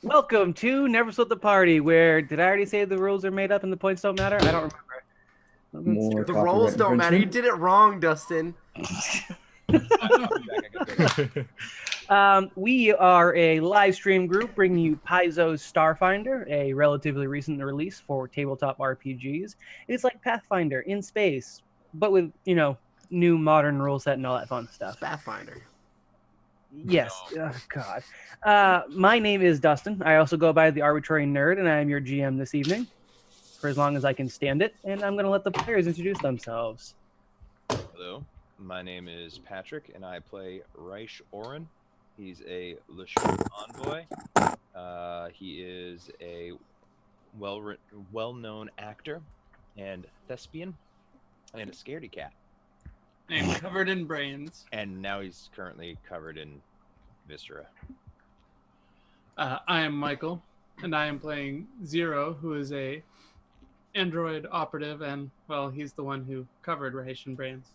Welcome to Never Split the Party, where did I already say the rules are made up and the points don't matter? I don't remember. More The copyright roles don't matter. You infringement. did it wrong, Dustin. We are a live stream group bringing you Paizo's Starfinder, a relatively recent release for tabletop RPGs. It's like Pathfinder in space, but with, new modern rule set and all that fun stuff. Pathfinder. Yes. Oh, God. My name is Dustin. I also go by the Arbitrary Nerd, and I am your GM this evening, for as long as I can stand it. And I'm going to let the players introduce themselves. Hello, my name is Patrick, and I play Reich Oren. He's a Lashon envoy. He is a well-known actor and thespian, and a scaredy cat. I'm covered in brains. And now he's currently covered in viscera. I am Michael, and I am playing Zero, who is a android operative, and, well, he's the one who covered Ration Brains.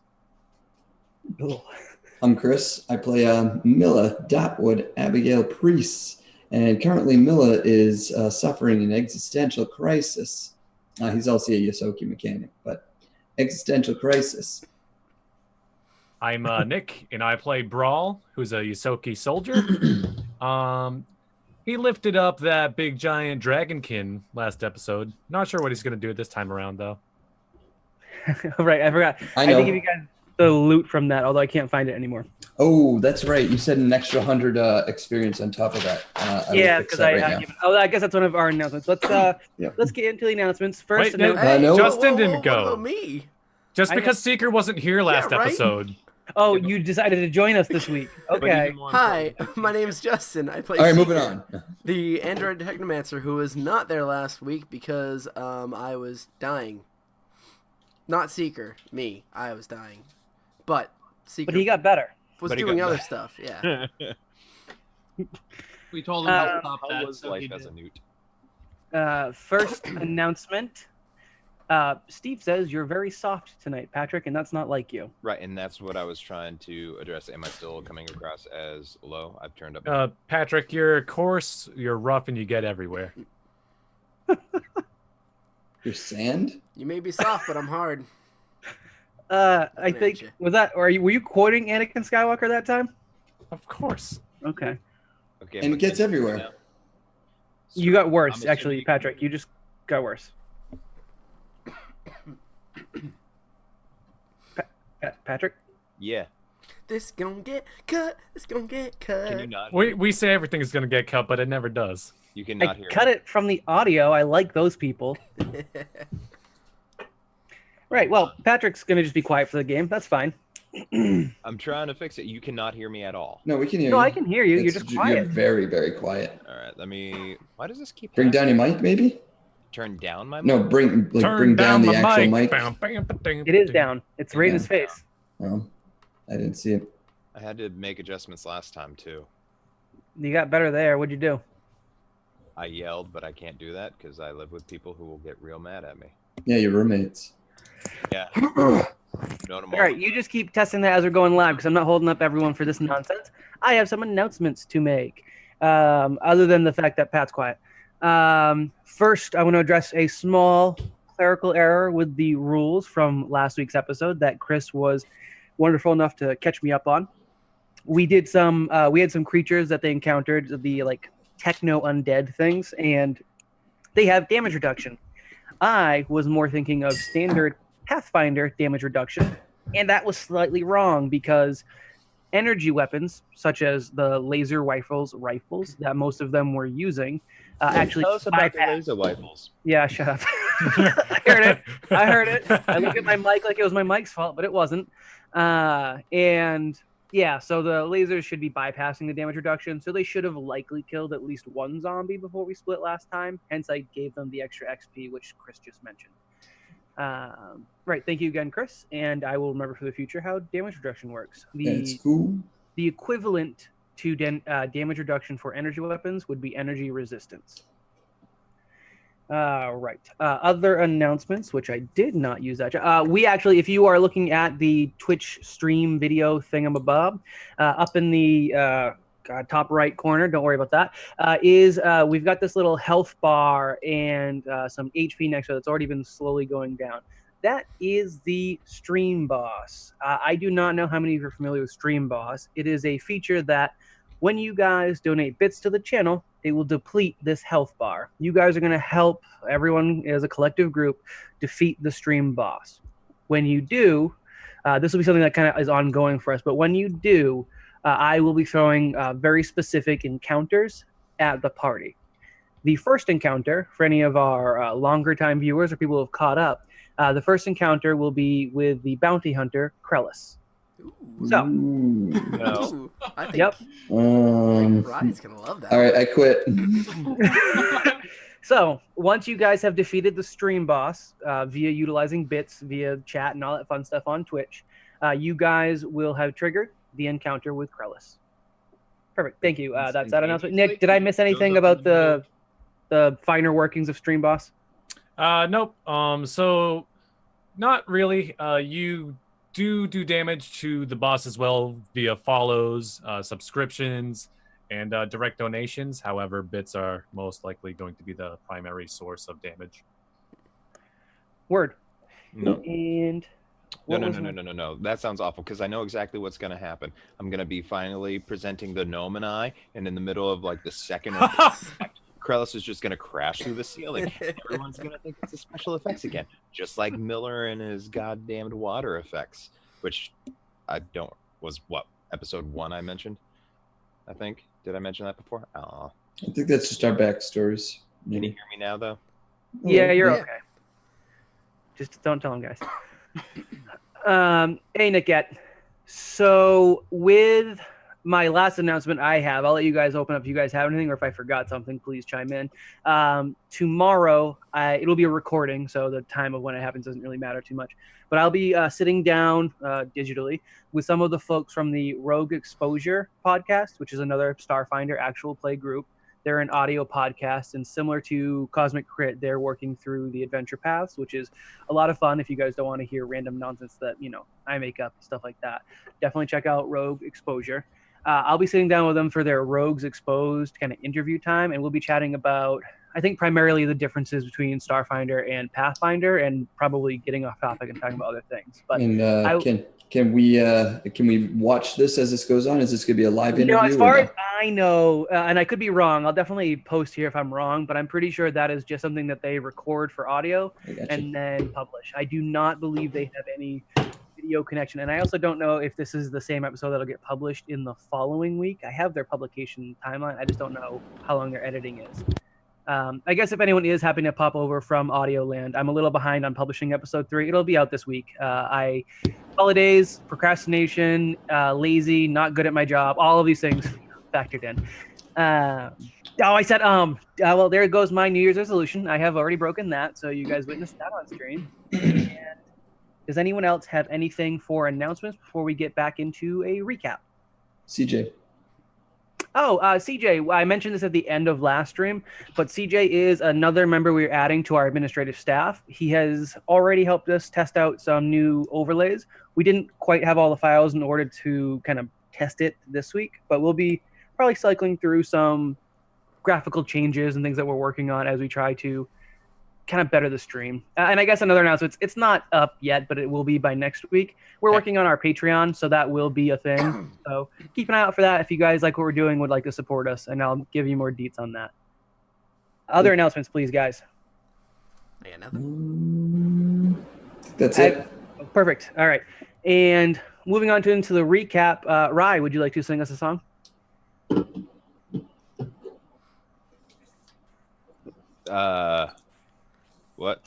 I'm Chris. I play Milla Dotwood Abigail Priest, and currently Milla is suffering an existential crisis. He's also a Yosoki mechanic, but existential crisis. I'm Nick, and I play Brawl, who's a Yosoki soldier. He lifted up that big giant dragonkin last episode. Not sure what he's going to do this time around, though. Right, I forgot. I know. did give you guys the loot from that, although I can't find it anymore. Oh, that's right. You said an extra 100 experience on top of that. Yeah, because I guess that's one of our announcements. Let's let's get into the announcements first. Wait, no, Hey, no. Justin didn't what go. about me? Just I because Seeker wasn't here last right? episode. Oh, you decided to join us this week. Okay. Hi, my name's Justin. I play All right, Seeker, moving on. the android technomancer who was not there last week because I was dying. Not Seeker, me. I was dying. But Seeker But he got better. was but he doing got other better. stuff, yeah. We told him to stop How that, was so he life as a did. newt? First announcement. Steve says you're very soft tonight, Patrick, and that's not like you. Right, and that's what I was trying to address. Am I still coming across as low? I've turned up. Patrick, you're coarse, you're rough, and you get everywhere. Your sand? You may be soft, but I'm hard. I Coming at think you. were you quoting Anakin Skywalker that time? Of course. Okay. Okay, And it gets everywhere. now. You got worse, I'm actually, assuming- Patrick. You just got worse. Patrick? Yeah. This gonna get cut. This gonna get cut. Can you not? We say everything is going to get cut, but it never does. You I cannot hear. cut me. it from the audio. I like those people. Right. Well, Patrick's gonna just be quiet for the game. That's fine. I'm trying to fix it. You cannot hear me at all. No, we can hear No, you. I can hear you. You're just You're quiet. very, very quiet. All right, let me. Why does this keep? Bring down happening? your mic, maybe? Turn down my. No, mic? bring down the actual mic. It is down. It's right in his face. Oh, I didn't see it. I had to make adjustments last time too. You got better there. What'd you do? I yelled, but I can't do that because I live with people who will get real mad at me. Yeah, your roommates. Yeah. Known 'em All right, you just keep testing that as we're going live because I'm not holding up everyone for this nonsense. I have some announcements to make, other than the fact that Pat's quiet. First, I want to address a small clerical error with the rules from last week's episode that Chris was wonderful enough to catch me up on. We had some creatures that they encountered, the techno undead things, and they have damage reduction. I was more thinking of standard Pathfinder damage reduction, and that was slightly wrong because energy weapons, such as the laser rifles that most of them were using, actually Tell us about the bypass. laser rifles. Yeah, shut up. I heard it. I looked at my mic like it was my mic's fault, but it wasn't. And yeah, so the lasers should be bypassing the damage reduction, so they should have likely killed at least one zombie before we split last time. Hence, I gave them the extra XP, which Chris just mentioned. Right, thank you again, Chris, and I will remember for the future how damage reduction works. That's cool. The equivalent to damage reduction for energy weapons would be energy resistance. Right. Other announcements, which I did not use that. We actually, if you are looking at the Twitch stream video thingamabob, up in the top right corner, don't worry about that, is we've got this little health bar and some HP next to it that's already been slowly going down. That is the Stream Boss. I do not know how many of you are familiar with Stream Boss. It is a feature that when you guys donate bits to the channel, it will deplete this health bar. You guys are going to help everyone as a collective group defeat the Stream Boss. When you do, this will be something that kind of is ongoing for us, but when you do, I will be throwing very specific encounters at the party. The first encounter, for any of our longer time viewers or people who have caught up, the first encounter will be with the bounty hunter, Krellis. So, Ooh, I think, yep. Roddy's going to love that. All right, I quit. So, once you guys have defeated the Stream Boss via utilizing bits, via chat and all that fun stuff on Twitch, you guys will have triggered the encounter with Krellis. Perfect. Thank you. That's that announcement. Nick, did I miss anything about the finer workings of Stream Boss? Nope. So not really. You do damage to the boss as well via follows, subscriptions, and direct donations. However, bits are most likely going to be the primary source of damage. Word. No. And No. That sounds awful because I know exactly what's going to happen. I'm going to be finally presenting the gnome and I, and in the middle of like the second or Krellis is just going to crash through the ceiling. Everyone's going to think it's a special effects again, just like Miller and his goddamned water effects, which I don't was what episode 1 I mentioned. I think did I mention that before? Oh, I think that's just our backstories. can you hear me now though? yeah, you're Yeah. okay. Just don't tell him, guys. Hey, Nickette. So with my last announcement I'll let you guys open up if you guys have anything, or if I forgot something, please chime in. Tomorrow, it'll be a recording, so the time of when it happens doesn't really matter too much. But I'll be sitting down digitally with some of the folks from the Rogue Exposure podcast, which is another Starfinder actual play group. They're an audio podcast, and similar to Cosmic Crit, they're working through the adventure paths, which is a lot of fun if you guys don't want to hear random nonsense that, I make up, stuff like that. Definitely check out Rogue Exposure. I'll be sitting down with them for their Rogues Exposed kind of interview time, and we'll be chatting about, I think, primarily the differences between Starfinder and Pathfinder, and probably getting off topic and talking about other things. But And can we watch this as this goes on? Is this going to be a live interview? as far as I know, and I could be wrong, I'll definitely post here if I'm wrong, but I'm pretty sure that is just something that they record for audio and then publish. I do not believe they have any video connection, and I also don't know if this is the same episode that'll get published in the following week. I have their publication timeline. I just don't know how long their editing is. I guess if anyone is happy to pop over from Audioland, I'm a little behind on publishing episode 3. It'll be out this week. Holidays, procrastination, lazy, not good at my job, all of these things factored in. I said, well, there goes my New Year's resolution. I have already broken that, so you guys witnessed that on stream. And does anyone else have anything for announcements before we get back into a recap? CJ. Oh, CJ, I mentioned this at the end of last stream, but CJ is another member we're adding to our administrative staff. He has already helped us test out some new overlays. We didn't quite have all the files in order to kind of test it this week, but we'll be probably cycling through some graphical changes and things that we're working on as we try to kind of better the stream. And I guess another announcement, it's not up yet, but it will be by next week. We're working on our Patreon, so that will be a thing. So keep an eye out for that if you guys like what we're doing, would like to support us, and I'll give you more deets on that. Other announcements, please, guys. I got nothing. That's it. Perfect. All right. And moving on into the recap, Rye, would you like to sing us a song? What?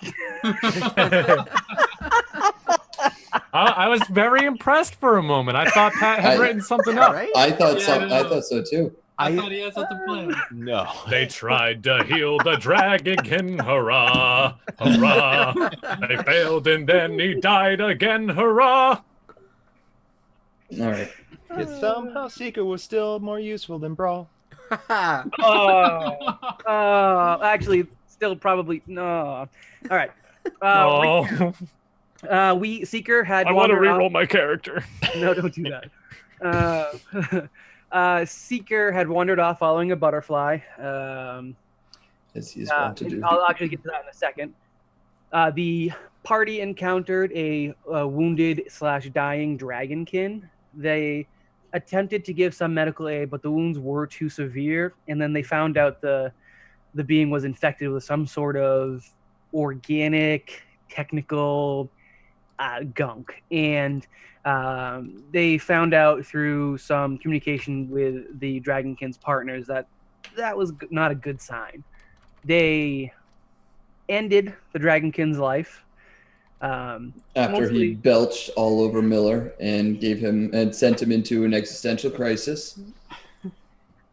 I was very impressed for a moment. I thought Pat had written something up. Right? I thought Yeah, no. I thought so too. I thought he had something planned. No. They tried to heal the dragon, hurrah, hurrah. They failed and then he died again, hurrah. All right. Yet somehow Seeker was still more useful than Brawl. Actually, still probably no. All right. We Seeker had. I want to reroll my character. No, don't do that. Seeker had wandered off following a butterfly. As he is wont to do. I'll actually get to that in a second. The party encountered a wounded/dying dragonkin. They attempted to give some medical aid, but the wounds were too severe, and then they found out the being was infected with some sort of organic, technical gunk, and they found out through some communication with the dragonkin's partners that was not a good sign. They ended the dragonkin's life After he belched all over Miller and sent him into an existential crisis.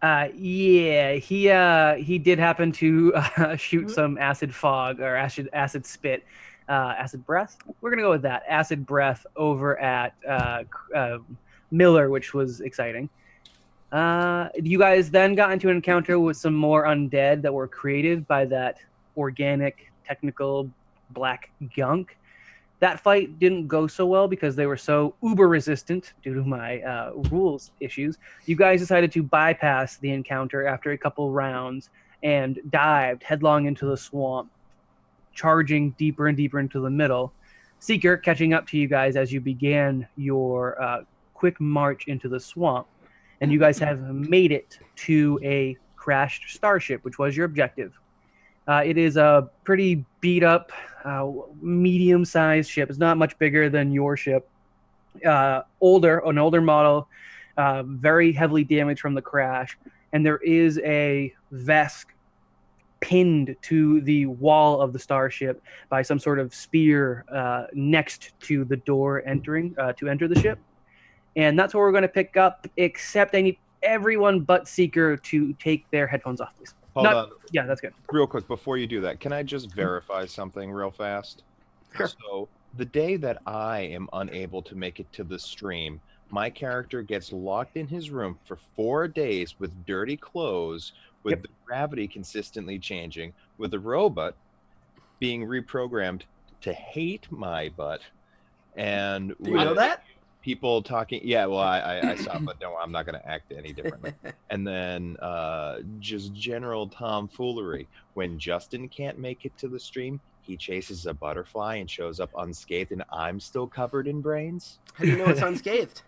Yeah, he did happen to shoot some acid fog or acid spit, acid breath. We're gonna go with that acid breath over at Miller, which was exciting. You guys then got into an encounter with some more undead that were created by that organic, technical black gunk. That fight didn't go so well because they were so uber resistant due to my rules issues. You guys decided to bypass the encounter after a couple rounds and dived headlong into the swamp, charging deeper and deeper into the middle. Seeker catching up to you guys as you began your quick march into the swamp. And you guys have made it to a crashed starship, which was your objective. It is a pretty beat-up, medium-sized ship. It's not much bigger than your ship. An older model, very heavily damaged from the crash. And there is a Vesk pinned to the wall of the starship by some sort of spear next to the door to enter the ship. And that's where we're going to pick up, except I need everyone but Seeker to take their headphones off, please. Hold on. Yeah, that's good. Real quick, before you do that, can I just verify something real fast? Sure. So, the day that I am unable to make it to the stream, my character gets locked in his room for 4 days with dirty clothes, with the gravity consistently changing, with the robot being reprogrammed to hate my butt. And Do you know that? people talking. Yeah, well, I saw, but no, I'm not going to act any differently. And then just general tomfoolery. When Justin can't make it to the stream, he chases a butterfly and shows up unscathed, and I'm still covered in brains. How do you know it's unscathed?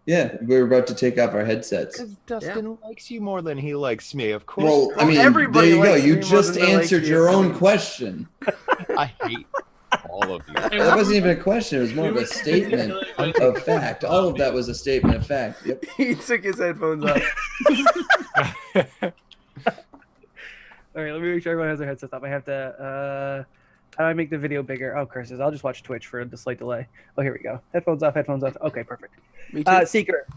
Yeah, we were about to take off our headsets. Because Dustin likes you more than he likes me, of course. Well, I mean, everybody there you go. likes You me more just than they like answered you. your own question. I hate all of you. That wasn't even a question. It was more of a statement of fact. All of that was a statement of fact. Yep. He took his headphones off. All right, let me make sure everyone has their headsets up. I have to. How do I make the video bigger? Oh, curses! I'll just watch Twitch for the slight delay. Oh, here we go. Headphones off. Headphones off. Okay, perfect. Me too. Seeker,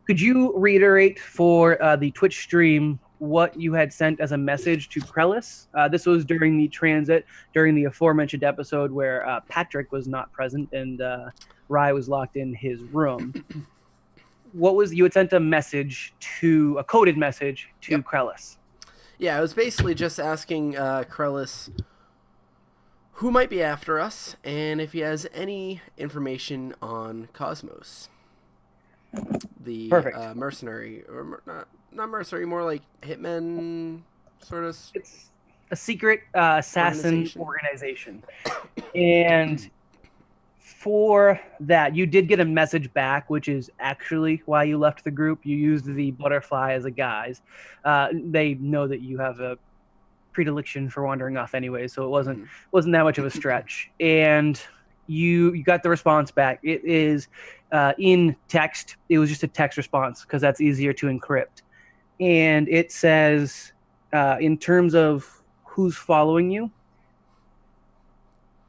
could you reiterate for the Twitch stream what you had sent as a message to Krellis? This was during the transit, during the aforementioned episode where Patrick was not present and Rye was locked in his room. What was you had sent a coded message to Krellis? Yeah, I was basically just asking Krellis who might be after us and if he has any information on Cosmos. The mercenary, or not mercenary, more like hitman sort of. It's a secret assassin organization. And for that, you did get a message back, which is actually why you left the group. You used the butterfly as a guise. They know that you have a predilection for wandering off anyway, so it wasn't that much of a stretch. And you got the response back. It is in text. It was just a text response because that's easier to encrypt. And it says, in terms of who's following you,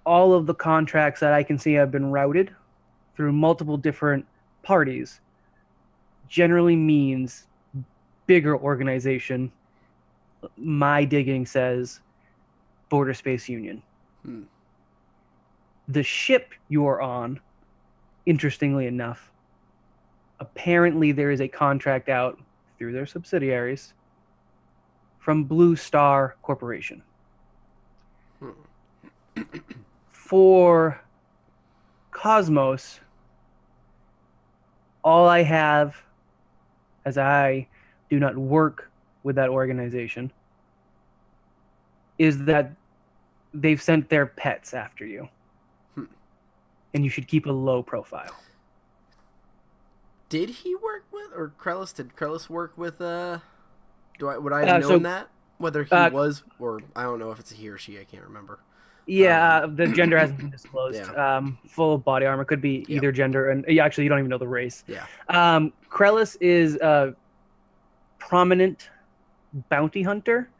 all of the contracts that I can see have been routed through multiple different parties generally means bigger organization. My digging says Border Space Union. The ship you are on, interestingly enough, apparently there is a contract out through their subsidiaries from Blue Star Corporation. For Cosmos, All I have, as I do not work with that organization, is that they've sent their pets after you. And you should keep a low profile. Did he work with, or Krellis? Did Krellis work with? Would I have known that? Whether he was, or I don't know if it's a he or she. I can't remember. Yeah, the gender hasn't been disclosed. Yeah. Full body armor could be either gender, and actually, you don't even know the race. Yeah. Krellis is a prominent bounty hunter,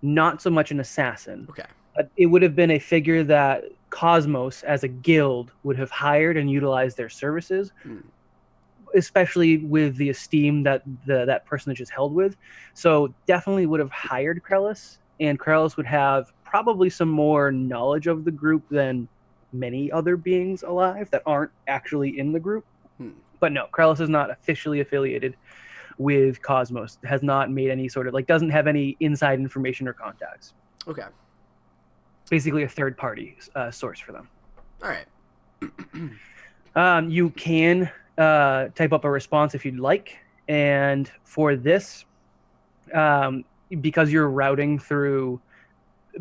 not so much an assassin. Okay. It would have been a figure that Cosmos, as a guild, would have hired and utilized their services, especially with the esteem that that personage is held with. So definitely would have hired Krellis, and Krellis would have probably some more knowledge of the group than many other beings alive that aren't actually in the group. But no, Krellis is not officially affiliated with Cosmos, has not made any sort of, doesn't have any inside information or contacts. Okay. Basically a third party source for them. All right. You can type up a response if you'd like. And for this, because you're routing through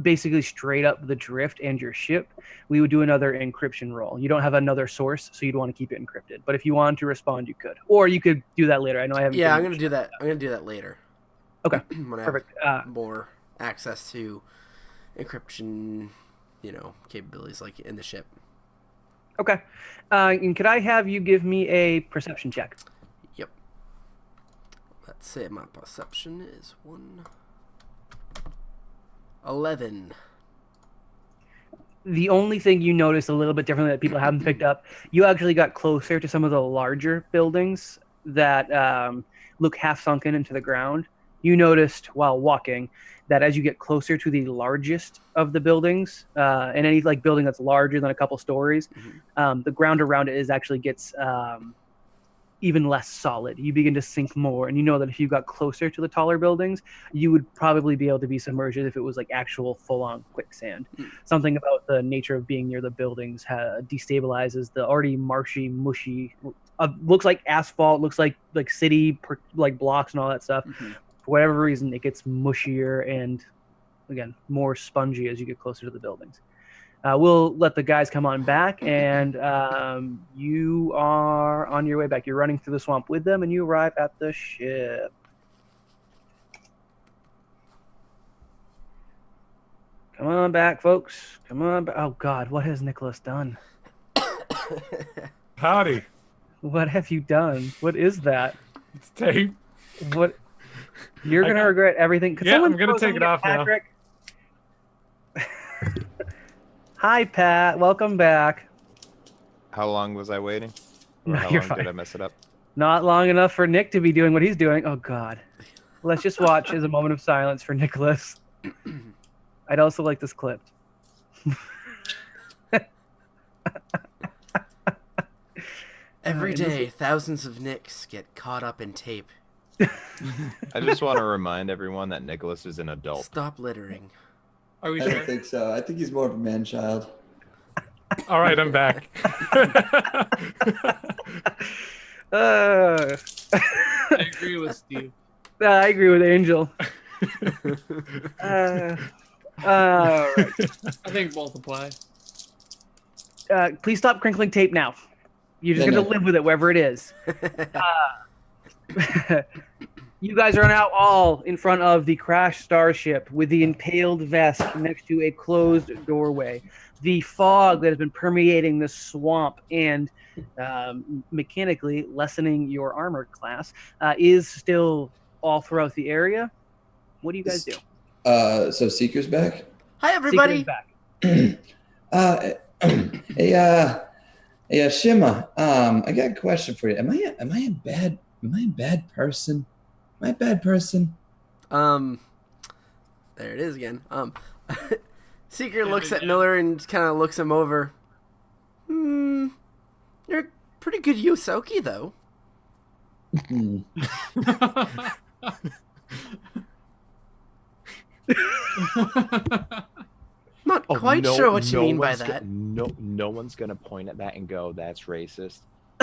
basically straight up the drift and your ship, we would do another encryption roll. You don't have another source, so you'd want to keep it encrypted. But if you want to respond, you could. Or you could do that later. I know I haven't. Yeah, I'm going to do that. I'm going to do that later. Okay. When I Perfect. have more access to encryption, capabilities like in the ship. Okay. And could I have you give me a perception check? Yep. Let's say my perception is 11. The only thing you notice a little bit differently that people haven't picked up, you actually got closer to some of the larger buildings that look half sunken into the ground. You noticed while walking that as you get closer to the largest of the buildings, and any building that's larger than a couple stories, the ground around it actually gets even less solid. You begin to sink more, and you know that if you got closer to the taller buildings, you would probably be able to be submerged if it was actual full-on quicksand. Something about the nature of being near the buildings destabilizes the already marshy, mushy, looks like asphalt, looks like city blocks and all that stuff. For whatever reason, it gets mushier and, again, more spongy as you get closer to the buildings. We'll let the guys come on back, and you are on your way back. You're running through the swamp with them, and you arrive at the ship. Come on back, folks. Come on back. Oh, God, what has Nicholas done? Howdy. What have you done? What is that? It's tape. What? You're going to regret everything. Yeah, I'm going to take it off Patrick? Now. Hi, Pat. Welcome back. How long was I waiting? Or No, how you're long fine. did I mess it up? Not long enough for Nick to be doing what he's doing. Oh, God. Let's just watch as a moment of silence for Nicholas. I'd also like this clipped. Every day, thousands of Nicks get caught up in tape. I just want to remind everyone that Nicholas is an adult. Stop littering. Are we I sure? don't think so. I think he's more of a man-child. All right, I'm back. I agree with Steve. I agree with Angel. All right. I think both apply. Please stop crinkling tape now. You're just Yeah, going no. to live with it wherever it is. You guys are now all in front of the crashed starship with the impaled vest next to a closed doorway. The fog that has been permeating the swamp and mechanically lessening your armor class is still all throughout the area. What do you guys do? So Seeker's back. Hi, everybody. Seeker is back. Hey, Shima. I got a question for you. Am I a bad person? Am I a bad person? There it is again. Seeker looks at Miller and kind of looks him over. You're a pretty good Yosoki, though. Not quite sure what you mean by that. No one's gonna point at that and go, "That's racist."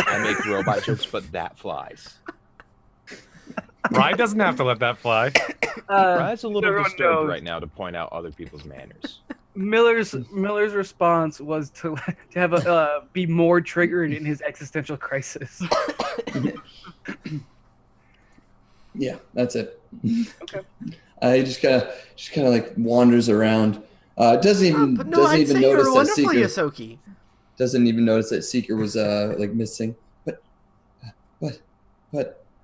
I make robot jokes, but that flies. Ryan doesn't have to let that fly. Ryan's a little everyone disturbed knows. right now to point out other people's manners. Miller's response was to have be more triggered in his existential crisis. Yeah, that's it. Okay. He just kind of like wanders around. Doesn't even But no, I'd say notice you're that wonderful, Seeker. Yosoki. Doesn't even notice that Seeker was like missing. But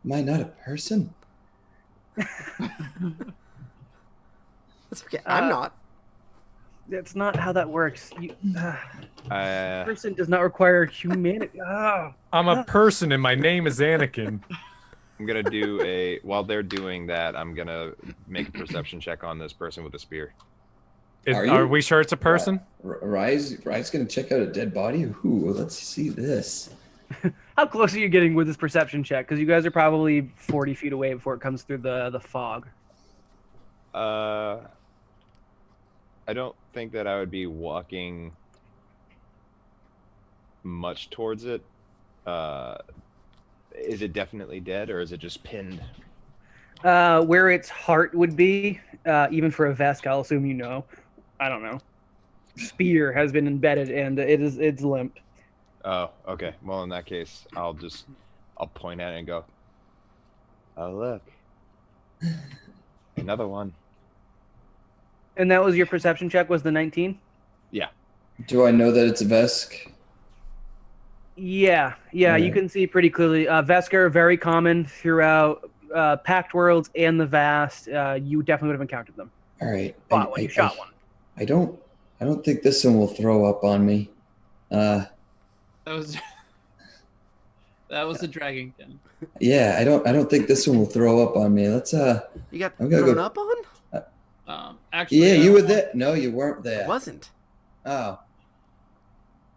am I not a person? That's okay. I'm not. That's not how that works. Uh, Person does not require humanity. Oh. I'm a person and my name is Anakin. I'm gonna do while they're doing that, I'm gonna make a perception check on this person with a spear. Are we sure it's a person? Rise gonna check out a dead body? Ooh, let's see this. How close are you getting with this perception check? Because you guys are probably 40 feet away before it comes through the fog. I don't think that I would be walking much towards it. Is it definitely dead, or is it just pinned? Where its heart would be, even for a Vesk, I'll assume you know. I don't know. Spear has been embedded, and it's limp. Oh, okay. Well, in that case, I'll point at it and go, "Oh, look, another one." And that was your perception check, was the 19? Yeah. Do I know that it's a Vesk? Yeah, Alright. you can see pretty clearly. Vesk are very common throughout Pact Worlds and the Vast. You definitely would have encountered them. All right. You shot one. I don't think this one will throw up on me. That was a dragonkin. Yeah, I don't think this one will throw up on me. Let's You got I'm gonna thrown go- up on? Actually, Yeah, you were there. No, you weren't there. I wasn't. Oh.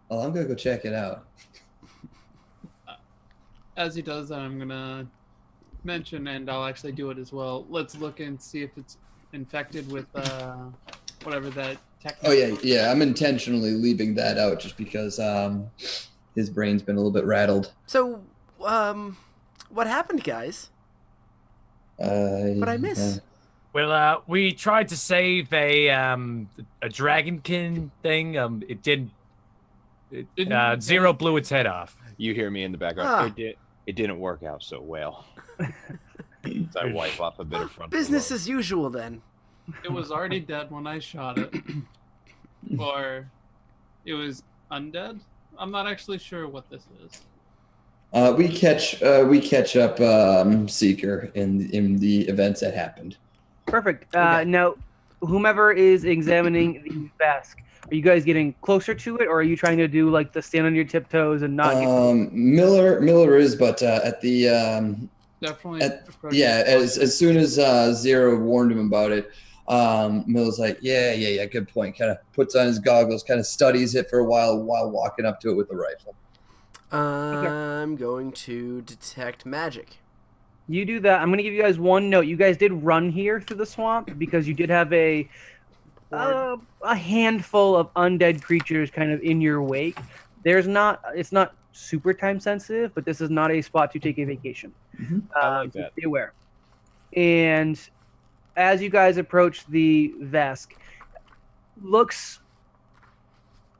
Well, I'm gonna go check it out. As he does that, I'm gonna mention, and I'll actually do it as well. Let's look and see if it's infected with whatever that technical. Oh yeah. I'm intentionally leaving that out just because his brain's been a little bit rattled. So, what happened, guys? What'd I miss? Well, we tried to save a dragonkin thing. It didn't. Zero blew its head off. You hear me in the background. It didn't work out so well. So I wipe off a bit of frontal Business lobe. as usual, then. It was already dead when I shot it, or it was undead. I'm not actually sure what this is. We catch up Seeker in the events that happened. Perfect. Okay. Now, whomever is examining the Vesk, are you guys getting closer to it, or are you trying to do like the stand on your tiptoes and not? Miller is, but at the Definitely. as soon as Zero warned him about it, Miller's like, yeah, good point. Kind of puts on his goggles, kind of studies it for a while walking up to it with the rifle. I'm going to detect magic. You do that. I'm going to give you guys one note. You guys did run here through the swamp because you did have a handful of undead creatures kind of in your wake. It's not super time sensitive, but this is not a spot to take a vacation. Mm-hmm. I like that. Be aware. And as you guys approach the Vesk, looks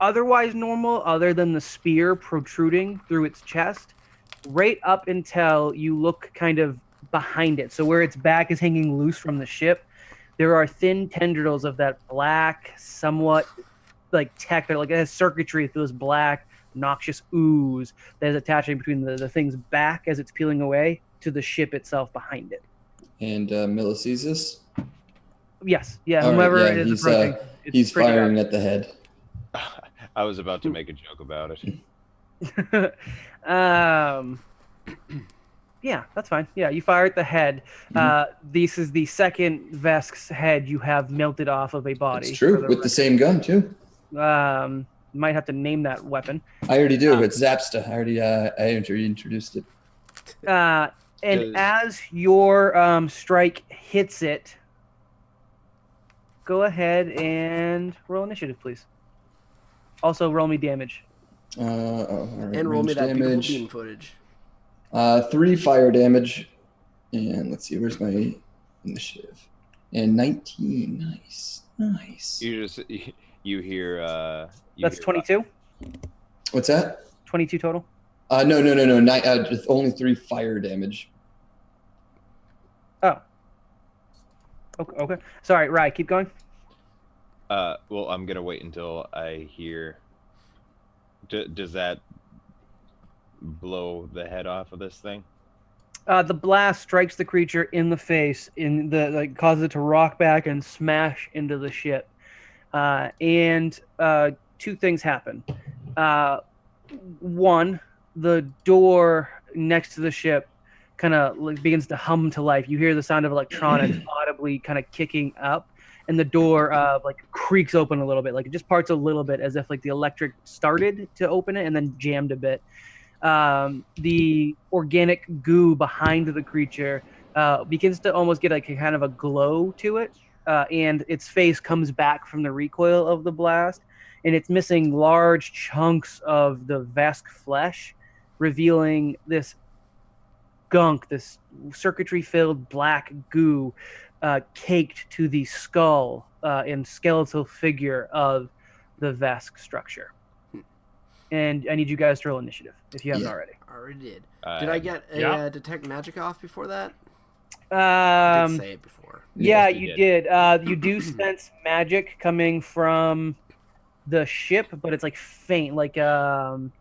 otherwise normal other than the spear protruding through its chest, right up until you look kind of behind it. So where its back is hanging loose from the ship, there are thin tendrils of that black, somewhat like like it has circuitry through this black, noxious ooze that is attaching between the thing's back as it's peeling away to the ship itself behind it. And Miller sees this. Yes, yeah. All right, Whoever yeah, is approaching, it's he's pretty firing at the head. I was about to make a joke about it. Yeah, that's fine. Yeah, you fire at the head. This is the second Vesk's head you have melted off of a body. It's true, with the same gun too. Might have to name that weapon. I already do. It's Zapsta. I already introduced it. And as your strike hits it, go ahead and roll initiative, please. Also, roll me damage. All right, And roll me range that beautiful damage. beam footage. 3 fire damage. And let's see, where's my initiative? And 19. Nice. You just you hear That's 22. What's that? 22 total. No. Just only 3 fire damage. Oh. Okay. Sorry, Rye, keep going. Well, I'm gonna wait until I hear. Does that blow the head off of this thing? The blast strikes the creature in the face, causes it to rock back and smash into the ship. And 2 things happen. One, the door next to the ship kind of begins to hum to life. You hear the sound of electronics audibly kind of kicking up, and the door creaks open a little bit, it just parts a little bit, as if the electric started to open it and then jammed a bit. The organic goo behind the creature begins to almost get a kind of a glow to it, and its face comes back from the recoil of the blast, and it's missing large chunks of the Vesk flesh, revealing this gunk, this circuitry-filled black goo caked to the skull and skeletal figure of the Vesk structure. And I need you guys to roll initiative, if you haven't already. Already did. Did I get a detect magic off before that? I did say it before. Yeah, you did. You do sense magic coming from the ship, but it's faint, like an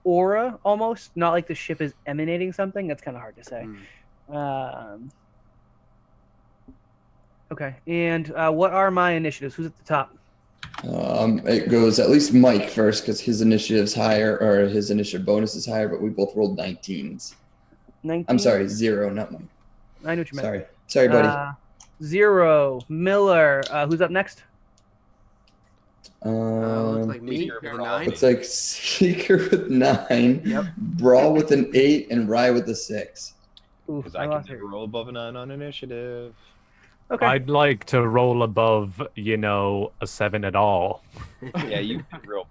aura almost. Not like the ship is emanating something. That's kind of hard to say. Okay, and what are my initiatives? Who's at the top? It goes at least Mike first because his initiative's higher, or his initiative bonus is higher, but we both rolled 19s. 19? I'm sorry, 0, not Mike. I know what you meant. Sorry, buddy. 0, Miller. Who's up next? Looks like me Seeker with a with 9. Looks like Seeker with 9, Yep. Brawl with an 8, and Rye with a 6. Oof, Because I can never roll above a 9 on initiative. Okay. I'd like to roll above, a 7 at all. Yeah, you did real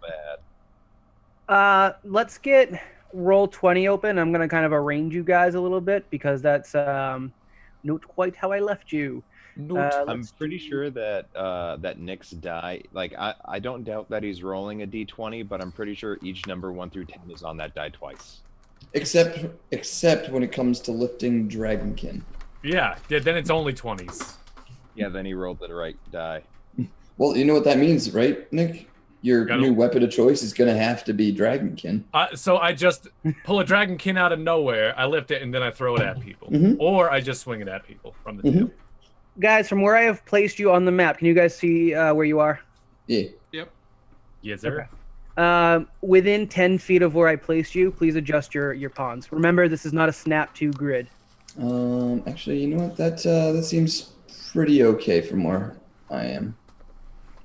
bad. Let's get roll 20 open. I'm gonna kind of arrange you guys a little bit because that's not quite how I left you. I'm pretty sure that that Nick's die. I don't doubt that he's rolling a d20, but I'm pretty sure each number 1 through 10 is on that die twice. Except when it comes to lifting Dragonkin. Yeah, then it's only 20s. Yeah, then he rolled the right die. Well, you know what that means, right, Nick? Your new weapon of choice is going to have to be Dragonkin. So I just pull a Dragonkin out of nowhere, I lift it, and then I throw it at people. Or I just swing it at people from the tail. Guys, from where I have placed you on the map, can you guys see where you are? Yeah. Yep. Yes, sir. Okay. Within 10 feet of where I placed you, please adjust your pawns. Remember, this is not a snap to grid. Actually, you know what? That seems pretty okay from where I am.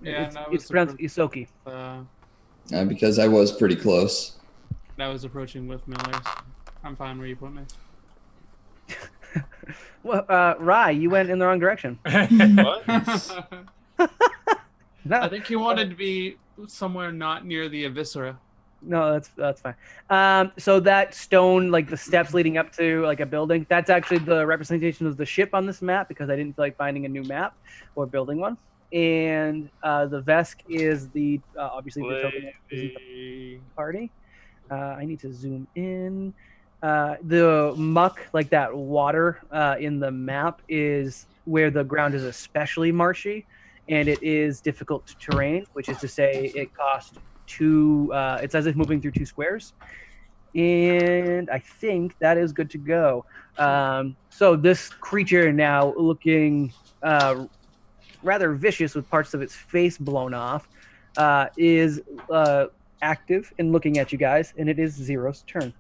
Yeah, it's pronounced Isoki. Because I was pretty close. I was approaching with Miller's. I'm fine where you put me. Well, Rye, you went in the wrong direction. What? No, I think you wanted to be somewhere not near the Eviscera. no, that's fine. So that stone, the steps leading up to a building, that's actually the representation of the ship on this map because I didn't feel like finding a new map or building one. And the Vesk is the obviously the token the party. I need to zoom in. The muck, that water in the map, is where the ground is especially marshy, and it is difficult terrain, which is to say it costs 2. It's as if moving through 2 squares. And I think that is good to go. So this creature now looking rather vicious with parts of its face blown off, is active and looking at you guys, and it is Zero's turn.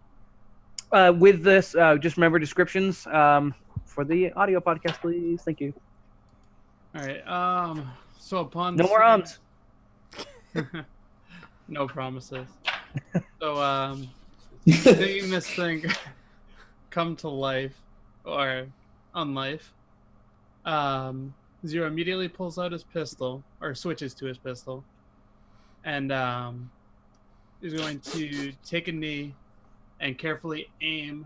With this, just remember descriptions for the audio podcast, please. Thank you. All right. So upon No more ums. No promises. So seeing this thing come to life or unlife, Zero immediately pulls out his pistol or switches to his pistol, and is going to take a knee and carefully aim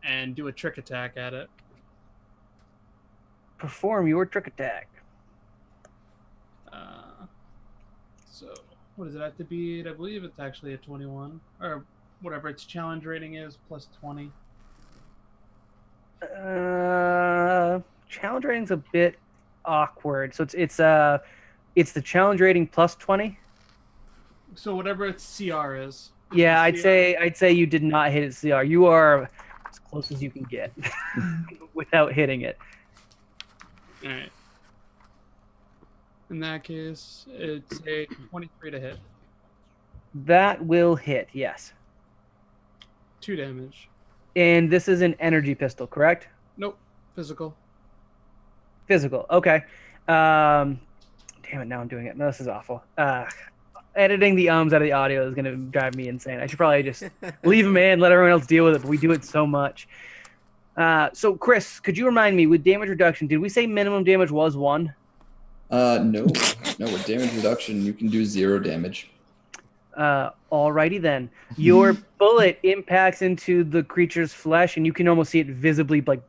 and do a trick attack at it. Perform your trick attack. So, what does it have to beat? I believe it's actually a 21. Or whatever its challenge rating is, plus 20. Challenge rating's a bit awkward. So it's the challenge rating plus 20. So whatever its CR is. Yeah, I'd say you did not hit its CR. You are as close as you can get without hitting it. All right. In that case, it's a 23 to hit. That will hit, yes. 2 damage. And this is an energy pistol, correct? Nope. Physical. Physical. Okay. Damn it, now I'm doing it. No, this is awful. Editing the ums out of the audio is going to drive me insane. I should probably just leave them in, let everyone else deal with it, but we do it so much. So, Chris, could you remind me, with damage reduction, did we say minimum damage was 1? No. With damage reduction, you can do 0 damage. Alrighty then. Your bullet impacts into the creature's flesh, and you can almost see it visibly like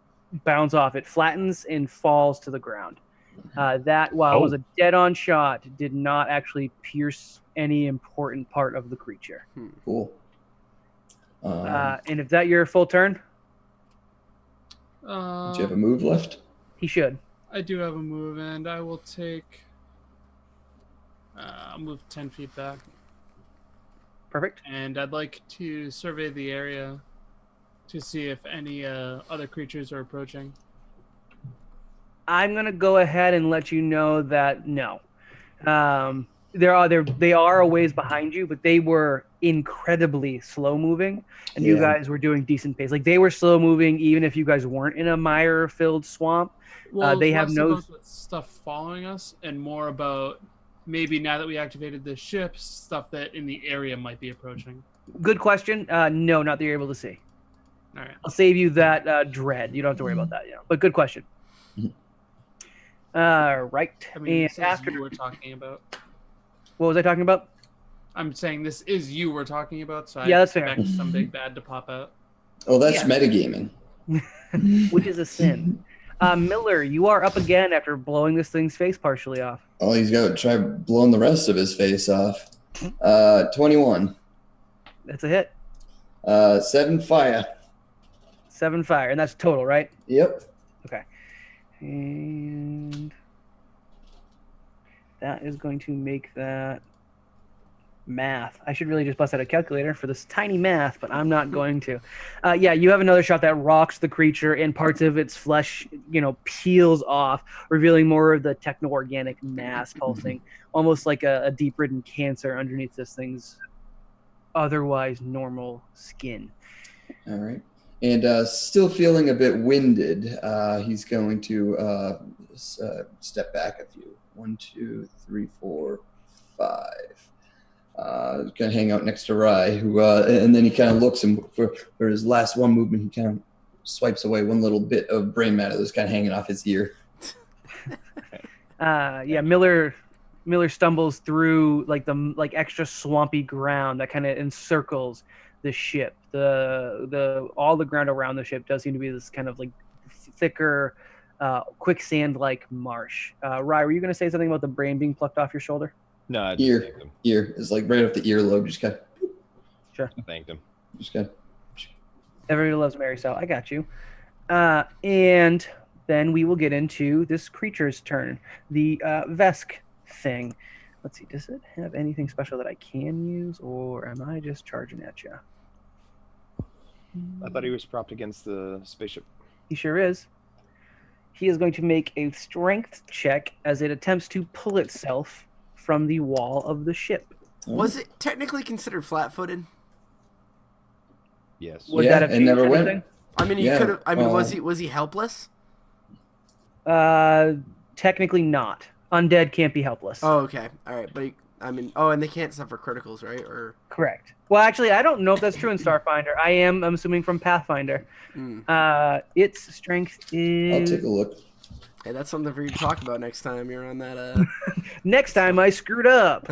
bounce off. It flattens and falls to the ground. That, while it was a dead-on shot, did not actually pierce any important part of the creature. Cool. And is that your full turn? Do you have a move left? He should. I do have a move, and I will take... I'll move 10 feet back. Perfect. And I'd like to survey the area to see if any other creatures are approaching. I'm going to go ahead and let you know that no. They are a ways behind you, but they were incredibly slow moving, and you guys were doing decent pace. Like, they were slow moving even if you guys weren't in a mire-filled swamp. Well, they have no about the stuff following us, and more about maybe now that we activated the ships, stuff that in the area might be approaching. Good question. No, not that you're able to see. All right. I'll save you that dread. You don't have to worry about that, but good question. Right. I mean, And this after is you we're talking about. What was I talking about? I'm saying this is you we're talking about, so I Yeah, that's fair. expect some big bad to pop out. Oh, that's Yeah. metagaming. Which is a sin. Miller, you are up again after blowing this thing's face partially off. Oh, he's got to try blowing the rest of his face off. 21. That's a hit. 7 fire. 7 fire, and that's total, right? Yep. Okay. And that is going to make that math. I should really just bust out a calculator for this tiny math, but I'm not going to. Yeah, you have another shot that rocks the creature, and parts of its flesh, peels off, revealing more of the techno-organic mass pulsing, almost like a deep-ridden cancer underneath this thing's otherwise normal skin. All right. And still feeling a bit winded, he's going to step back a few. 1, 2, 3, 4, 5. Going to hang out next to Rye, who, and then he kind of looks, and for his last one movement, he kind of swipes away one little bit of brain matter that's kind of hanging off his ear. Yeah, Miller stumbles through like extra swampy ground that kind of encircles the ship. The all the ground around the ship does seem to be this kind of like thicker, quicksand-like marsh. Rye, were you going to say something about the brain being plucked off your shoulder? No, I just thanked him. Ear is like right off the earlobe. Just kind of. Sure. I thanked him. Just kind of. Everybody loves Mary, so I got you. And then we will get into this creature's turn, the Vesk thing. Let's see, does it have anything special that I can use, or am I just charging at you? I thought he was propped against the spaceship. He sure is. He is going to make a strength check as it attempts to pull itself from the wall of the ship. Was it technically considered flat-footed? Yes. Would Yeah, that have it never changed went. anything? I mean, you Yeah, could have. I mean, was he helpless? Technically not. Undead can't be helpless. Oh, okay, all right. But and they can't suffer criticals, right? Or Correct. Well, actually, I don't know if that's true in Starfinder. I'm assuming from Pathfinder. Its strength is... I'll take a look. hey, that's something for you to talk about next time you're on that. Next time I screwed up.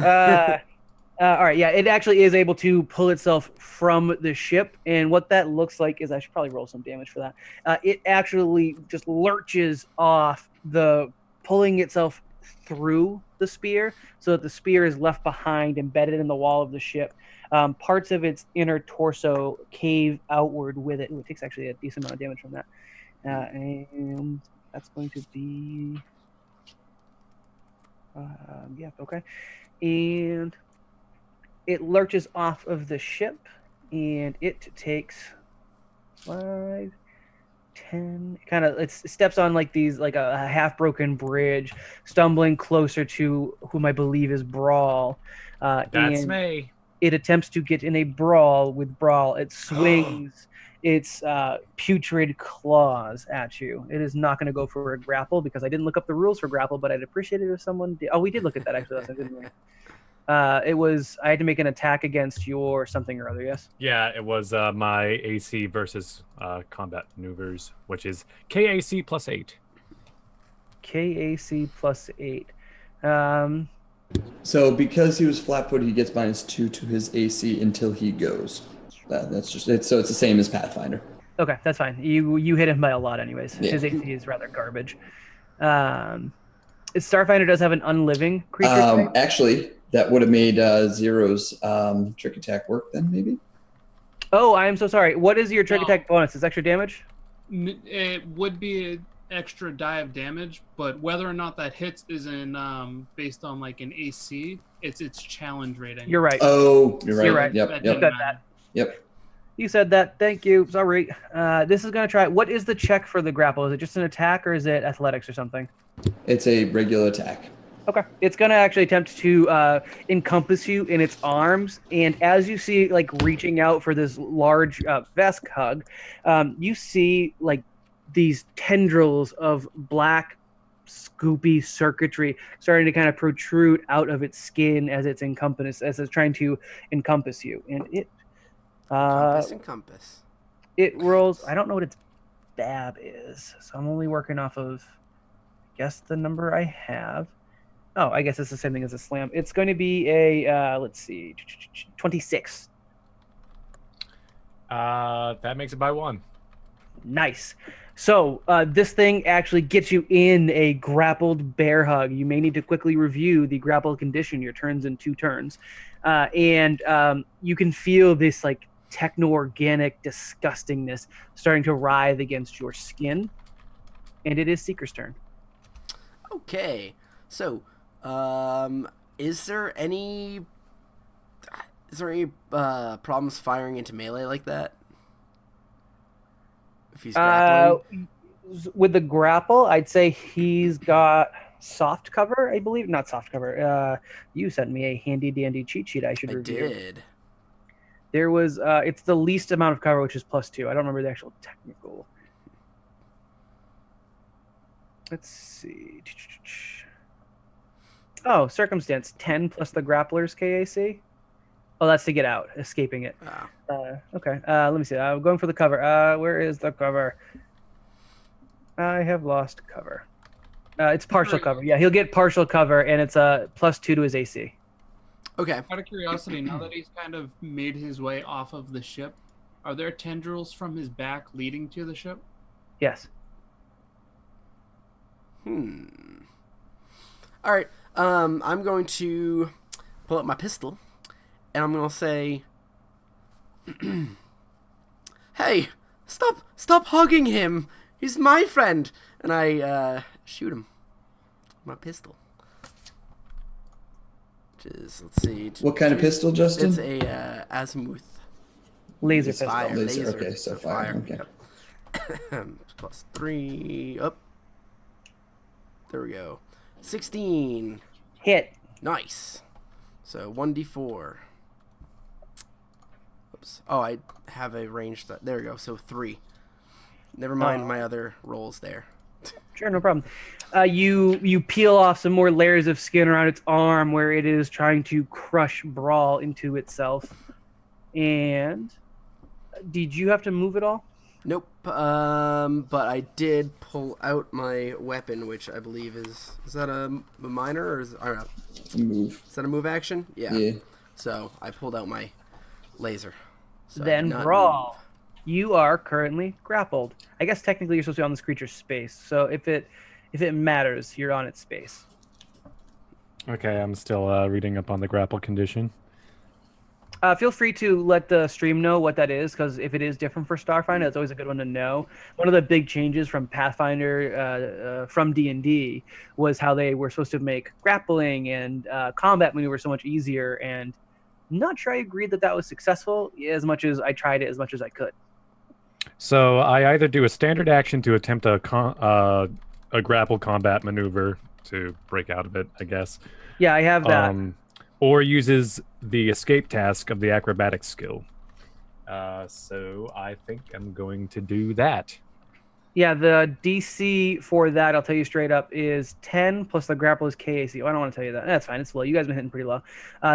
All right, yeah, it actually is able to pull itself from the ship, and what that looks like is I should probably roll some damage for that. It actually just lurches off pulling itself through the spear, so that the spear is left behind, embedded in the wall of the ship. Parts of its inner torso cave outward with it. Ooh, it takes actually a decent amount of damage from that, and that's going to be, yeah, okay, and it lurches off of the ship, and it takes 5, 10. Kind of, it steps on like these, like a half broken bridge, stumbling closer to whom I believe is Brawl. That's and me. It attempts to get in a brawl with Brawl. It swings its putrid claws at you. It is not going to go for a grapple because I didn't look up the rules for grapple, but I'd appreciate it if someone did. Oh, we did look at that actually last time, didn't we? It was I had to make an attack against your something or other. Yes. Yeah, it was my AC versus combat maneuvers, which is KAC plus 8. KAC plus 8. So because he was flat-footed, he gets -2 to his AC until he goes. That's just it. So it's the same as Pathfinder. Okay, that's fine. You hit him by a lot, anyways. Yeah. His AC is rather garbage. Starfinder does have an unliving creature type. Actually, that would have made Zero's trick attack work then, maybe. Oh, I am so sorry. What is your trick No. attack bonus? Is extra damage? It would be an extra die of damage, but whether or not that hits isn't based on like an AC. It's challenge rating. You're right. Oh, you're right. You're right. Yep. That Yep. didn't Said matter. that. You said that. Thank you. Sorry. This is going to try. What is the check for the grapple? Is it just an attack or is it athletics or something? It's a regular attack. Okay. It's going to actually attempt to encompass you in its arms. And as you see, like, reaching out for this large Vesk hug, you see, like, these tendrils of black, scoopy circuitry starting to kind of protrude out of its skin as it's trying to encompass you. And it Compass. it rolls. I don't know what its BAB is, so I'm only working off of, I guess, the number I have. Oh, I guess it's the same thing as a slam. It's going to be a let's see, 26. That makes it by 1. Nice. So this thing actually gets you in a grappled bear hug. You may need to quickly review the grappled condition. Your turns in 2 turns, and you can feel this like techno-organic disgustingness starting to writhe against your skin. And it is Seeker's turn. Okay, so is there any problems firing into melee like that? If he's grappling? With the grapple, I'd say he's got soft cover, I believe. Not soft cover. You sent me a handy dandy cheat sheet I should I review. did. There was it's the least amount of cover, which is +2. I don't remember the actual technical. Let's see. Oh, circumstance 10 plus the grappler's KAC. Oh, that's to get out, escaping it. Okay. Let me see. I'm going for the cover. Where is the cover? I have lost cover. It's partial cover. Yeah, he'll get partial cover, and it's a +2 to his AC. Okay. Out of curiosity, now that he's kind of made his way off of the ship, are there tendrils from his back leading to the ship? Yes. All right. I'm going to pull up my pistol, and I'm going to say, "Hey, stop hugging him. He's my friend." And I shoot him with my pistol. Which is, let's see. What kind of pistol, Justin? It's a azimuth. Laser It's pistol. Fire. Laser, Laser. okay, so fire, okay. Yep. +3. Up. There we go. 16. Hit. Nice. So 1d4. Oops. Oh, I have a range. There we go. So 3. Never mind my other rolls there. Sure, no problem. You peel off some more layers of skin around its arm where it is trying to crush Brawl into itself. And did you have to move at all? Nope. But I did pull out my weapon, which I believe is that a minor or is I don't know. Move. Is that a move action? Yeah. Yeah. So I pulled out my laser. So I Then did not brawl. You are currently grappled. I guess technically you're supposed to be on this creature's space. So if it matters, you're on its space. Okay, I'm still reading up on the grapple condition. Feel free to let the stream know what that is, because if it is different for Starfinder, it's always a good one to know. One of the big changes from Pathfinder, from D&D, was how they were supposed to make grappling and combat maneuvers so much easier. And I'm not sure I agreed that that was successful as much as I tried it as much as I could. So I either do a standard action to attempt a grapple combat maneuver to break out of it, I guess. Yeah, I have that. Or uses the escape task of the acrobatics skill. So I think I'm going to do that. Yeah, the DC for that, I'll tell you straight up, is 10 plus the grapple is KAC. Oh, I don't want to tell you that. That's fine. It's low. You guys have been hitting pretty low.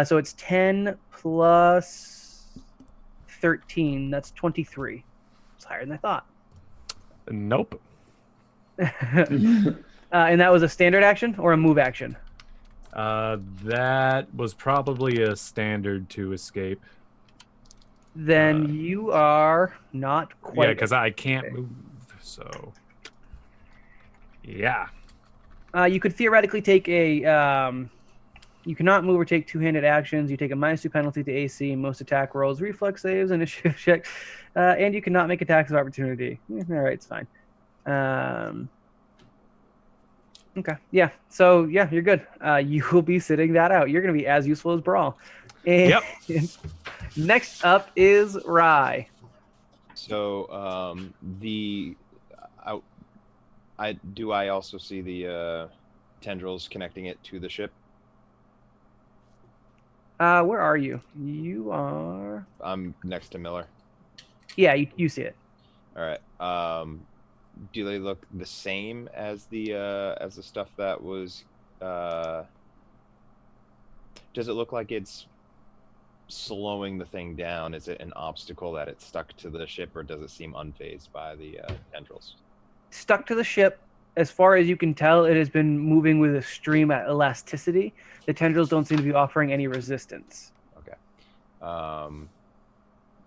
So it's 10 plus 13. That's 23. It's higher than I thought. Nope. And that was a standard action or a move action? That was probably a standard to escape. Then you are not quite. Yeah, because I can't move. So, yeah. You could theoretically take a. You cannot move or take two-handed actions. You take a -2 penalty to AC, most attack rolls, reflex saves, initiative check, and you cannot make attacks of opportunity. All right, it's fine. Okay, yeah. So yeah, you're good. You will be sitting that out. You're going to be as useful as Brawl. And Yep. Next up is Rye. So I also see the tendrils connecting it to the ship? Where are you? You are. I'm next to Miller. Yeah, you see it. All right. Do they look the same as the stuff that was? Does it look like it's slowing the thing down? Is it an obstacle that it's stuck to the ship, or does it seem unfazed by the tendrils? Stuck to the ship. As far as you can tell, it has been moving with extreme elasticity. The tendrils don't seem to be offering any resistance. Okay.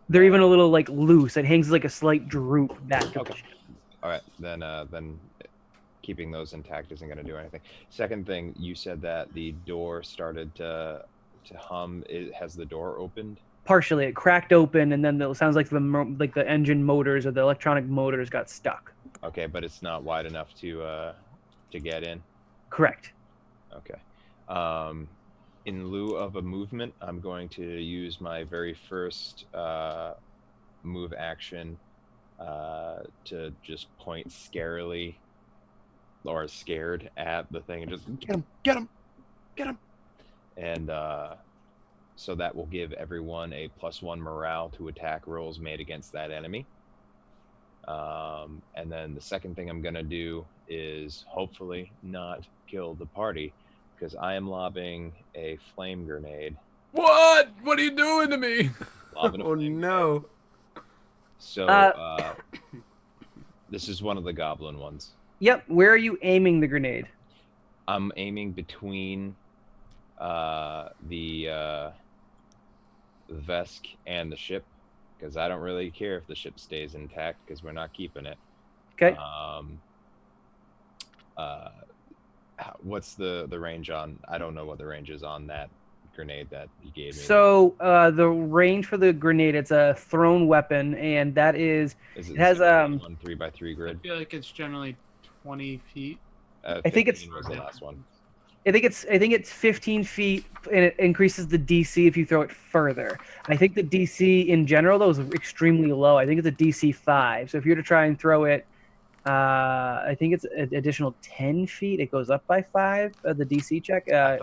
They're even a little like loose. It hangs like a slight droop back to the ship. All right, then keeping those intact isn't going to do anything. Second thing, you said that the door started to hum. Has the door opened? Partially, it cracked open, and then it sounds like the engine motors or the electronic motors got stuck. Okay, but it's not wide enough to get in. Correct. Okay. In lieu of a movement, I'm going to use my very first move action to just point scarily or scared at the thing and just get him. And so that will give everyone a +1 morale to attack rolls made against that enemy. And then the second thing I'm going to do is hopefully not kill the party, because I am lobbing a flame grenade. What? What are you doing to me? Oh no. So this is one of the goblin ones. Yep. Where are you aiming the grenade? I'm aiming between the Vesk and the ship, because I don't really care if the ship stays intact, because we're not keeping it. Okay. What's the range on? I don't know what the range is on that grenade that you gave me. So the range for the grenade, it's a thrown weapon, and that is it has 3x3 grid. I feel like it's generally 20 feet. I think it's was the last one. I think it's 15 feet, and it increases the DC if you throw it further. I think the DC in general though is extremely low. I think it's a DC 5. So if you were to try and throw it, I think it's an additional 10 feet. It goes up by 5. The DC check. I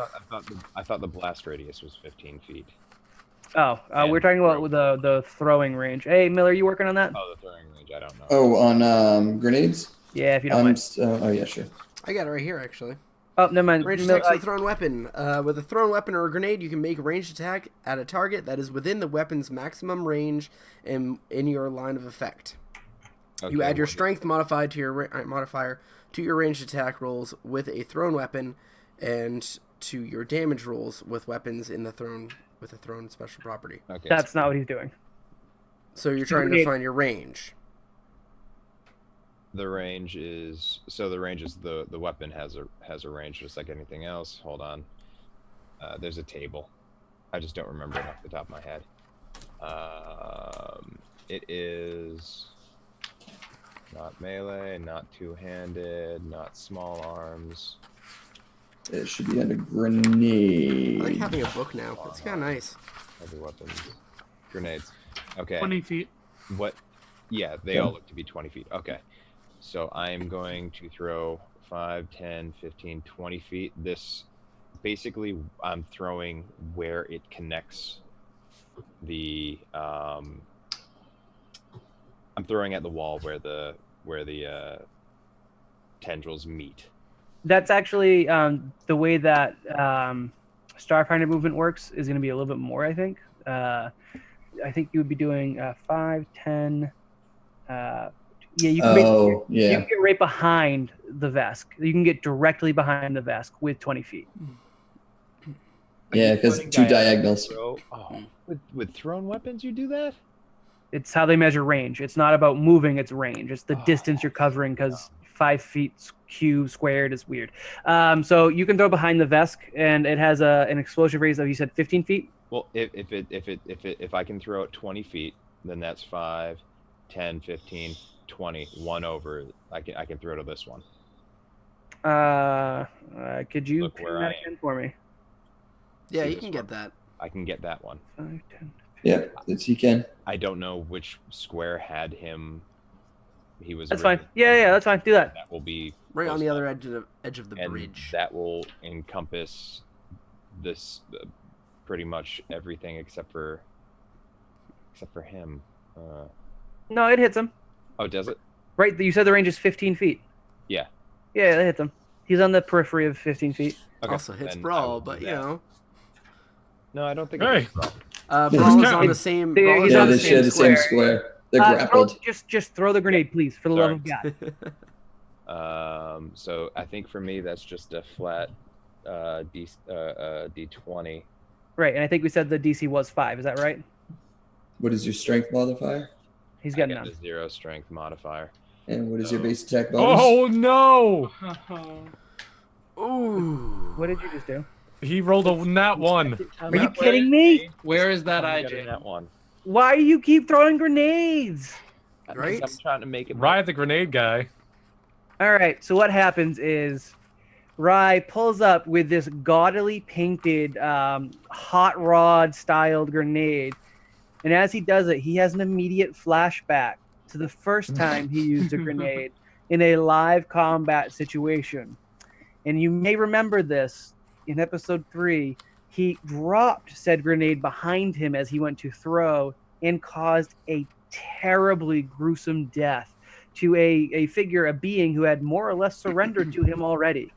thought the blast radius was 15 feet. We're talking about the throwing range. Hey, Miller, you working on that? Oh, the throwing range. I don't know. Oh, on grenades? Yeah, if you don't mind. Oh, yeah, sure. I got it right here, actually. Oh, never mind. Range attacks with a thrown weapon. With a thrown weapon or a grenade, you can make a ranged attack at a target that is within the weapon's maximum range and in your line of effect. Okay, You add your strength modifier to your ranged attack rolls with a thrown weapon, and to your damage rolls with weapons in the thrown with a thrown special property. Okay. That's not what he's doing. So you're trying to find your range. The range is the weapon has a range just like anything else. Hold on. There's a table. I just don't remember it off the top of my head. It is not melee, not two-handed, not small arms. It should be under grenade. I like having a book now. It's kind of nice. Heavy weapons. Grenades. Okay. 20 feet. What? Yeah, they all look to be 20 feet. Okay. So I'm going to throw 5, 10, 15, 20 feet. This, basically, I'm throwing where it connects the, I'm throwing at the wall where the tendrils meet. That's actually the way that Starfinder movement works is going to be a little bit more, I think. I think you would be doing 5, 10. You can you can get right behind the Vesk. You can get directly behind the Vesk with 20 feet. Yeah, because 2 diagonals. With thrown weapons, you do that? It's how they measure range. It's not about moving, it's range. It's the distance you're covering because 5 feet cubed squared is weird. So you can throw behind the Vesk, and it has an explosive radius of, you said 15 feet? Well, if I can throw it 20 feet, then that's 5, 10, 15, 20, 1 over. I can throw to this one. Could you Look pin where that I again for me? Yeah, See you this can one? get that. I can get that one. 5, 10. Yep, he can. I don't know which square had him. He was. That's fine. Yeah, that's fine. Do that. That will be Right on close the other enough. edge of the And bridge. that will encompass this pretty much everything except for him. No, it hits him. Oh, does it? Right, you said the range is 15 feet. Yeah. Yeah, it hits him. He's on the periphery of 15 feet. Okay, Also hits then I Brawl, will do but you that. know. No, I don't think. Hey. It's Brawl. Brawl is Yeah. on the same. Yeah, Brawl is he's Yeah, on they the share the same square. square. They're Throw, grappled. just throw the grenade, please, for the love of God. So I think for me that's just a flat D20. Right, and I think we said the DC was 5. Is that right? What is your strength modifier? He's I got get none. the 0 strength modifier. And what is your base attack bonus? Oh no! Ooh. What did you just do? He rolled a nat 1. Are you kidding me? Where is that I'm getting IJ? that one. Why do you keep throwing grenades? Right? I'm trying to make it. Riot the grenade guy. All right, so what happens is Rye pulls up with this gaudily painted hot rod styled grenade. And as he does it, he has an immediate flashback to the first time he used a grenade in a live combat situation. And you may remember this in episode 3. He dropped said grenade behind him as he went to throw and caused a terribly gruesome death to a figure, a being who had more or less surrendered to him already.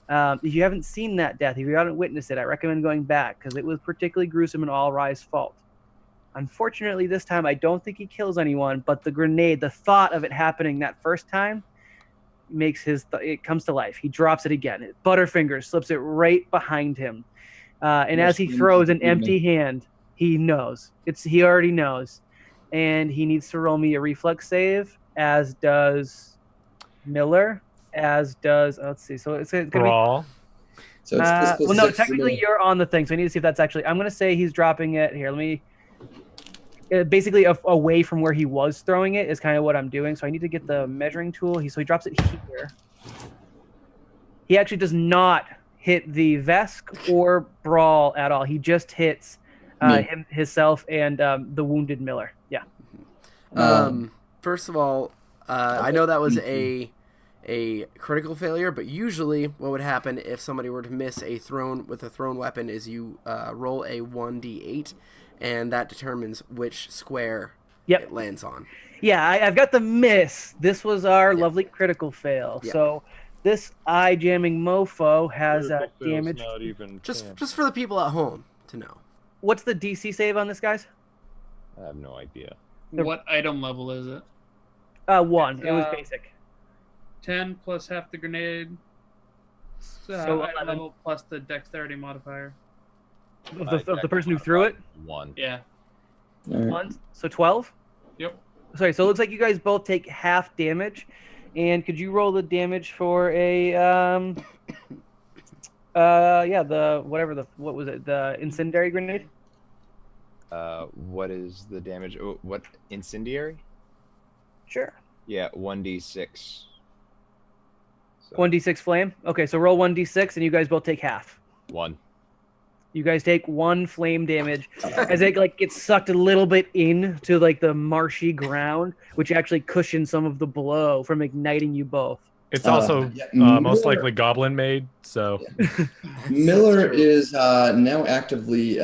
If you haven't seen that death, if you haven't witnessed it, I recommend going back because it was particularly gruesome and all Rye's fault. Unfortunately, this time I don't think he kills anyone, but the grenade, the thought of it happening that first time, makes it comes to life. He drops it again. Butterfingers slips it right behind him, and as he throws an empty hand, he knows. He already knows, and he needs to roll me a reflex save, as does Miller, as does let's see. So it's gonna be Brawl. So it's this plus well, no, 6 technically for you're on the thing, so I need to see if that's actually. I'm gonna say he's dropping it here. Let me. Basically, away from where he was throwing it is kind of what I'm doing. So I need to get the measuring tool. So he drops it here. He actually does not hit the Vesk or Brawl at all. He just hits himself and the wounded Miller. Yeah. First of all, I know that was a critical failure, but usually what would happen if somebody were to miss a thrown weapon is you roll a 1d8, and that determines which square it lands on. Yeah, I've got the miss. This was our lovely critical fail. Yep. So this eye jamming mofo has damage. Not even Just for the people at home to know. What's the DC save on this, guys? I have no idea. What item level is it? 1. It's, It was basic. 10 plus half the grenade. So, I 11. level plus the dexterity modifier. Of the person who threw it? 1. Yeah. All right. 1. So 12? Yep. Sorry, so it looks like you guys both take half damage. And could you roll the damage for a what was it? The incendiary grenade? What is the damage? Oh, what incendiary? Sure. Yeah, 1d6. So, 1d6 flame. Okay, so roll 1d6 and you guys both take half. 1. You guys take 1 flame damage as it like gets sucked a little bit into like the marshy ground, which actually cushions some of the blow from igniting you both. It's also yeah, most Miller- likely goblin made. So Miller is now actively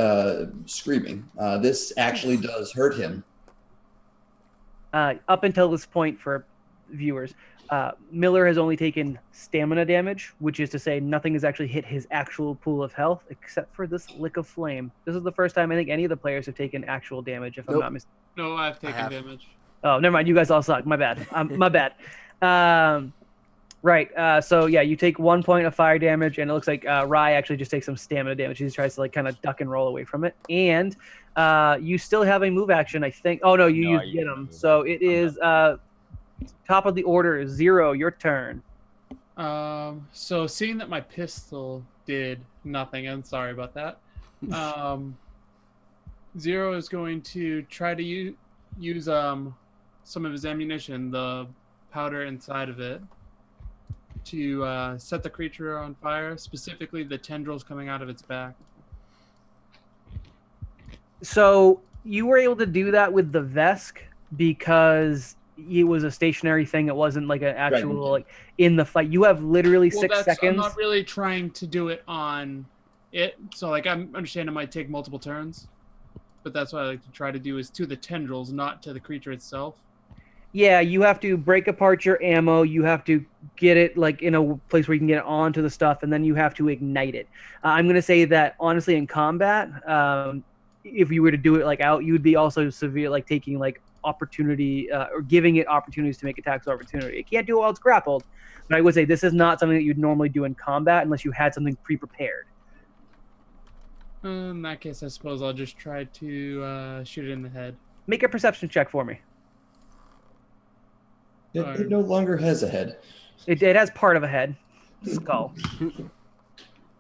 screaming. This actually does hurt him. Up until this point, for viewers, Miller has only taken stamina damage, which is to say nothing has actually hit his actual pool of health except for this lick of flame. This is the first time I think any of the players have taken actual damage, if I'm not mistaken. No, I've taken have. damage. Oh, never mind. You guys all suck. My bad. My bad. Right. So yeah, you take 1 point of fire damage, and it looks like Rye actually just takes some stamina damage. He tries to like kind of duck and roll away from it, and you still have a move action, I think. Oh no, you used get him. So it is top of the order. Zero, your turn. So seeing that my pistol did nothing, I'm sorry about that. Zero is going to try to use some of his ammunition, the powder inside of it, to set the creature on fire, specifically the tendrils coming out of its back. So you were able to do that with the Vesk because it was a stationary thing. It wasn't like an actual like in the fight. You have literally 6 seconds. I'm not really trying to do it on it. So like I understand it might take multiple turns, but that's what I like to try to do is to the tendrils, not to the creature itself. Yeah, you have to break apart your ammo. You have to get it like in a place where you can get it onto the stuff, and then you have to ignite it. I'm going to say that honestly, in combat, if you were to do it like out, you would be also severe, like taking like opportunity or giving it opportunities to make attacks of opportunity. It can't do it while it's grappled, but I would say this is not something that you'd normally do in combat unless you had something pre-prepared. In that case, I suppose I'll just try to shoot it in the head. Make a perception check for me. It no longer has a head. It has part of a head, skull.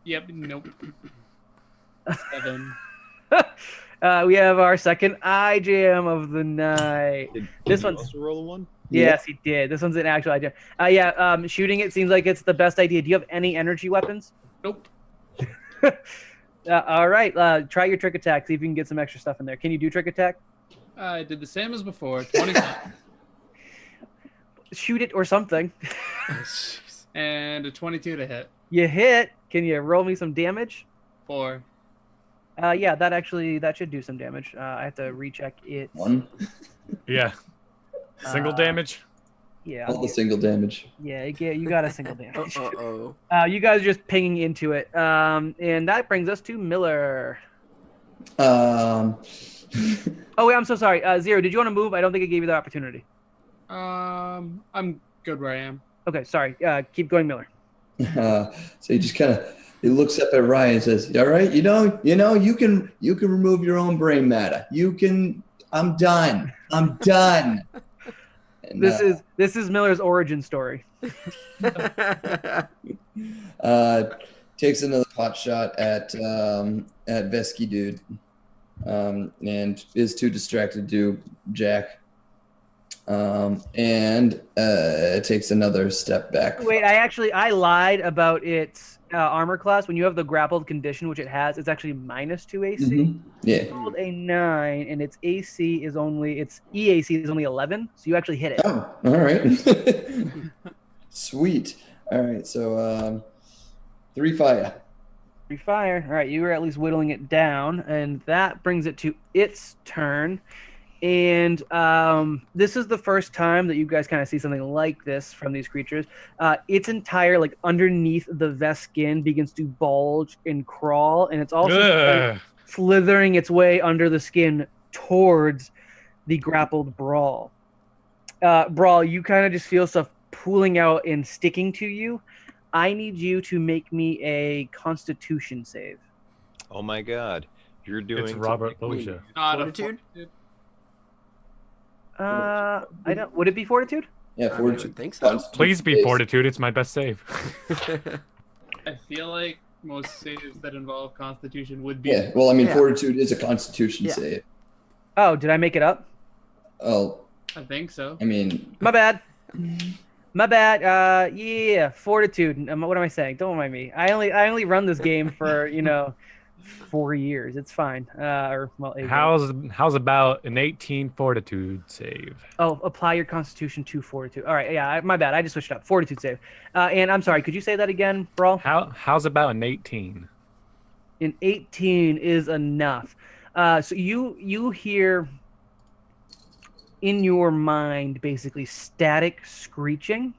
Yep. Nope. 7. We have our second eye jam of the night. This Did you one's also roll a 1? yes, he did. This one's an actual eye jam. Shooting it seems like it's the best idea. Do you have any energy weapons? Nope. All right. Try your trick attack. See if you can get some extra stuff in there. Can you do trick attack? I did the same as before. 21. Shoot it or something. And a 22 to hit. You hit. Can you roll me some damage? 4. Yeah, that should do some damage. I have to recheck it. 1. yeah, single damage. Yeah. All the single damage. Yeah, you got a single damage. Uh-oh. You guys are just pinging into it. And that brings us to Miller. Um, Oh, wait, I'm so sorry. Zero, did you want to move? I don't think I gave you the opportunity. I'm good where I am. Okay, sorry. Keep going, Miller. so he just kind of he looks up at Ryan and says, "All right, you know, you can remove your own brain matter. You can. I'm done. I'm done." And, This is Miller's origin story. Takes another pot shot at Vesky dude, and is too distracted to do jack. And takes another step back. Wait, I lied about its armor class. When you have the grappled condition, which it has, it's actually -2 AC. Mhm. Yeah. It's rolled a 9, and its EAC is only 11, so you actually hit it. Oh, all right. Sweet. All right, so 3 fire. 3 fire. All right, you were at least whittling it down, and that brings it to its turn. And this is the first time that you guys kind of see something like this from these creatures. Its entire, like, underneath the vest skin begins to bulge and crawl, and it's also slithering its way under the skin towards the grappled Brawl. Brawl, you kind of just feel stuff pulling out and sticking to you. I need you to make me a Constitution save. Oh my God, you're doing. It's Robert Loggia. Not a Fortitude? I don't. Would it be Fortitude? Yeah, I mean, I fortitude. would think so. Constitution Please be saves. Fortitude. It's my best save. I feel like most saves that involve Constitution would be. Yeah, well, I mean, Yeah. fortitude is a Constitution Yeah. save. Oh, did I make it up? Oh, I think so. I mean, My bad. My bad. Yeah, Fortitude. What am I saying? Don't mind me. I only run this game for 4 years. It's fine. Or well, 8 years. How's about an 18 Fortitude save? Oh, apply your Constitution to Fortitude. All right, yeah, my bad. I just switched up. Fortitude save. And I'm sorry. Could you say that again, Brawl? How's about an 18? An 18 is enough. So you hear in your mind basically static screeching.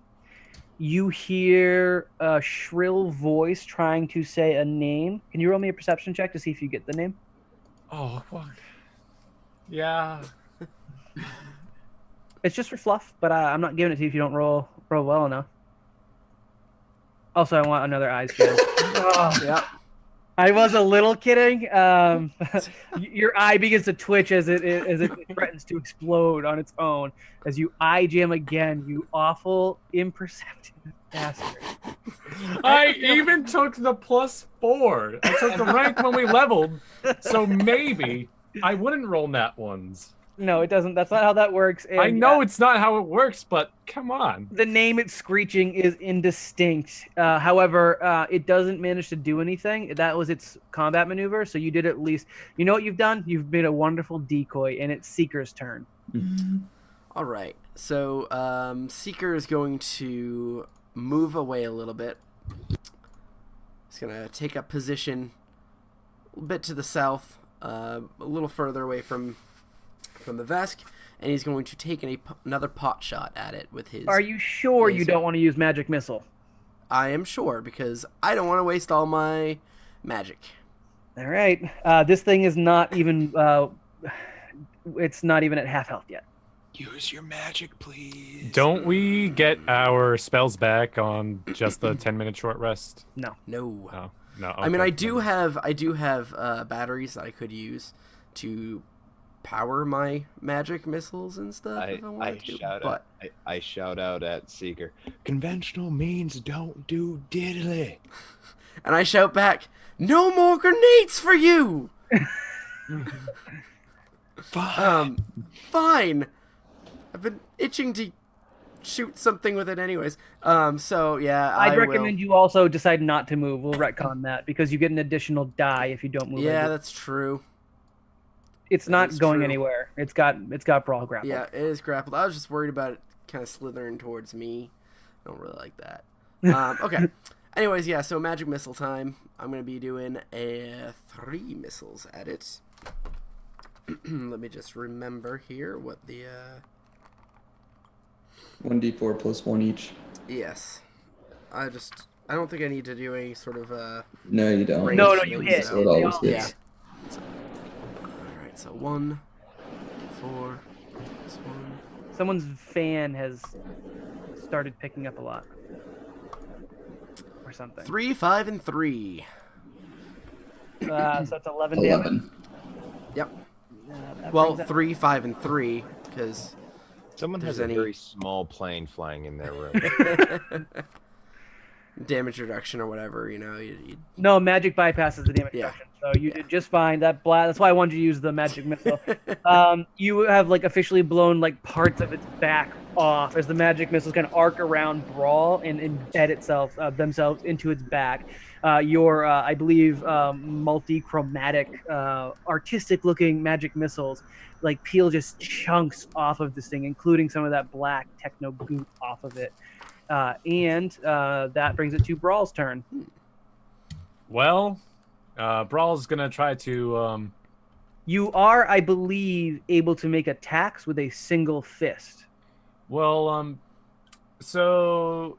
You hear a shrill voice trying to say a name. Can you roll me a perception check to see if you get the name? Oh, what? Yeah. It's just for fluff, but I'm not giving it to you if you don't roll well enough. Also, I want another eyes scan. Oh, Yeah. I was a little kidding. Your eye begins to twitch as it threatens to explode on its own as you eye jam again. You awful, imperceptive bastard. I even took the +4. I took the rank when we leveled, so maybe I wouldn't roll nat ones. No, it doesn't. That's not how that works. And, I know it's not how it works, but come on. the name it's screeching is indistinct. However, it doesn't manage to do anything. That was its combat maneuver. So you did at least. You know what you've done? You've made a wonderful decoy, and it's Seeker's turn. All right. So Seeker is going to move away a little bit. He's going to take up position a bit to the south, a little further away from the Vesk, and he's going to take another pot shot at it with his... Are you sure you laser. don't want to use magic missile? I am sure, because I don't want to waste all my magic. All right. This thing is not even. It's not even at half health yet. Use your magic, please. Don't we get our spells back on just the 10-minute short rest? No. No. No. I mean, okay. I do have batteries that I could use to power my magic missiles and stuff if I wanted to. I shout out at Seeker. Conventional means don't do diddly. And I shout back, "No more grenades for you!" Fine. Fine. I've been itching to shoot something with it anyways. So yeah, I'd recommend you also decide not to move. We'll retcon that because you get an additional die if you don't move. Yeah, that's true. It's not is going true. anywhere. It's got brawl grapple. Yeah, it is grappled. I was just worried about it kind of slithering towards me. I don't really like that. Okay. Anyways, yeah, so magic missile time. I'm going to be doing 3 missiles at it. Let me just remember here what the... 1d4 plus 1 each. Yes. I don't think I need to do any sort of... No, you don't. No, you hit. So it always They hits. Alright, so 1, 4, plus 1. Someone's fan has started picking up a lot, or something. 3, 5, and 3. So that's 11 damage. 11. Yep. That Well, brings up- 3, 5, and 3, because... Someone has there's a any- very small plane flying in their room. damage reduction or whatever, you know. No, magic bypasses the damage Yeah. reduction, so you did just fine. That's why I wanted you to use the magic missile. You have officially blown parts of its back off as the magic missiles kind of arc around Brawl and embed themselves into its back. Your I believe multi-chromatic, artistic-looking magic missiles peel just chunks off of this thing, including some of that black techno goop off of it. And that brings it to Brawl's turn. Well, Brawl's gonna try to. You are, I believe, able to make attacks with a single fist. Well, so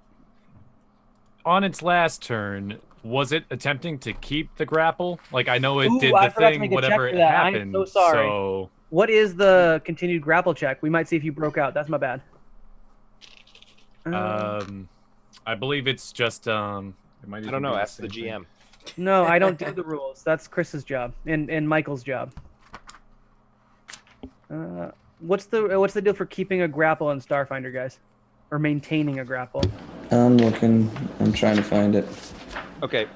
on its last turn, was it attempting to keep the grapple? I know it Ooh, did I the forgot to thing, make a check whatever for it that. I'm happened. so sorry. So What is the continued grapple check? We might see if you broke out. That's my bad. I believe it's just I don't know. Ask the GM. No, I don't do the rules. That's Chris's job and Michael's job. What's the deal for keeping a grapple in Starfinder, guys, or maintaining a grapple? I'm looking. I'm trying to find it. Okay.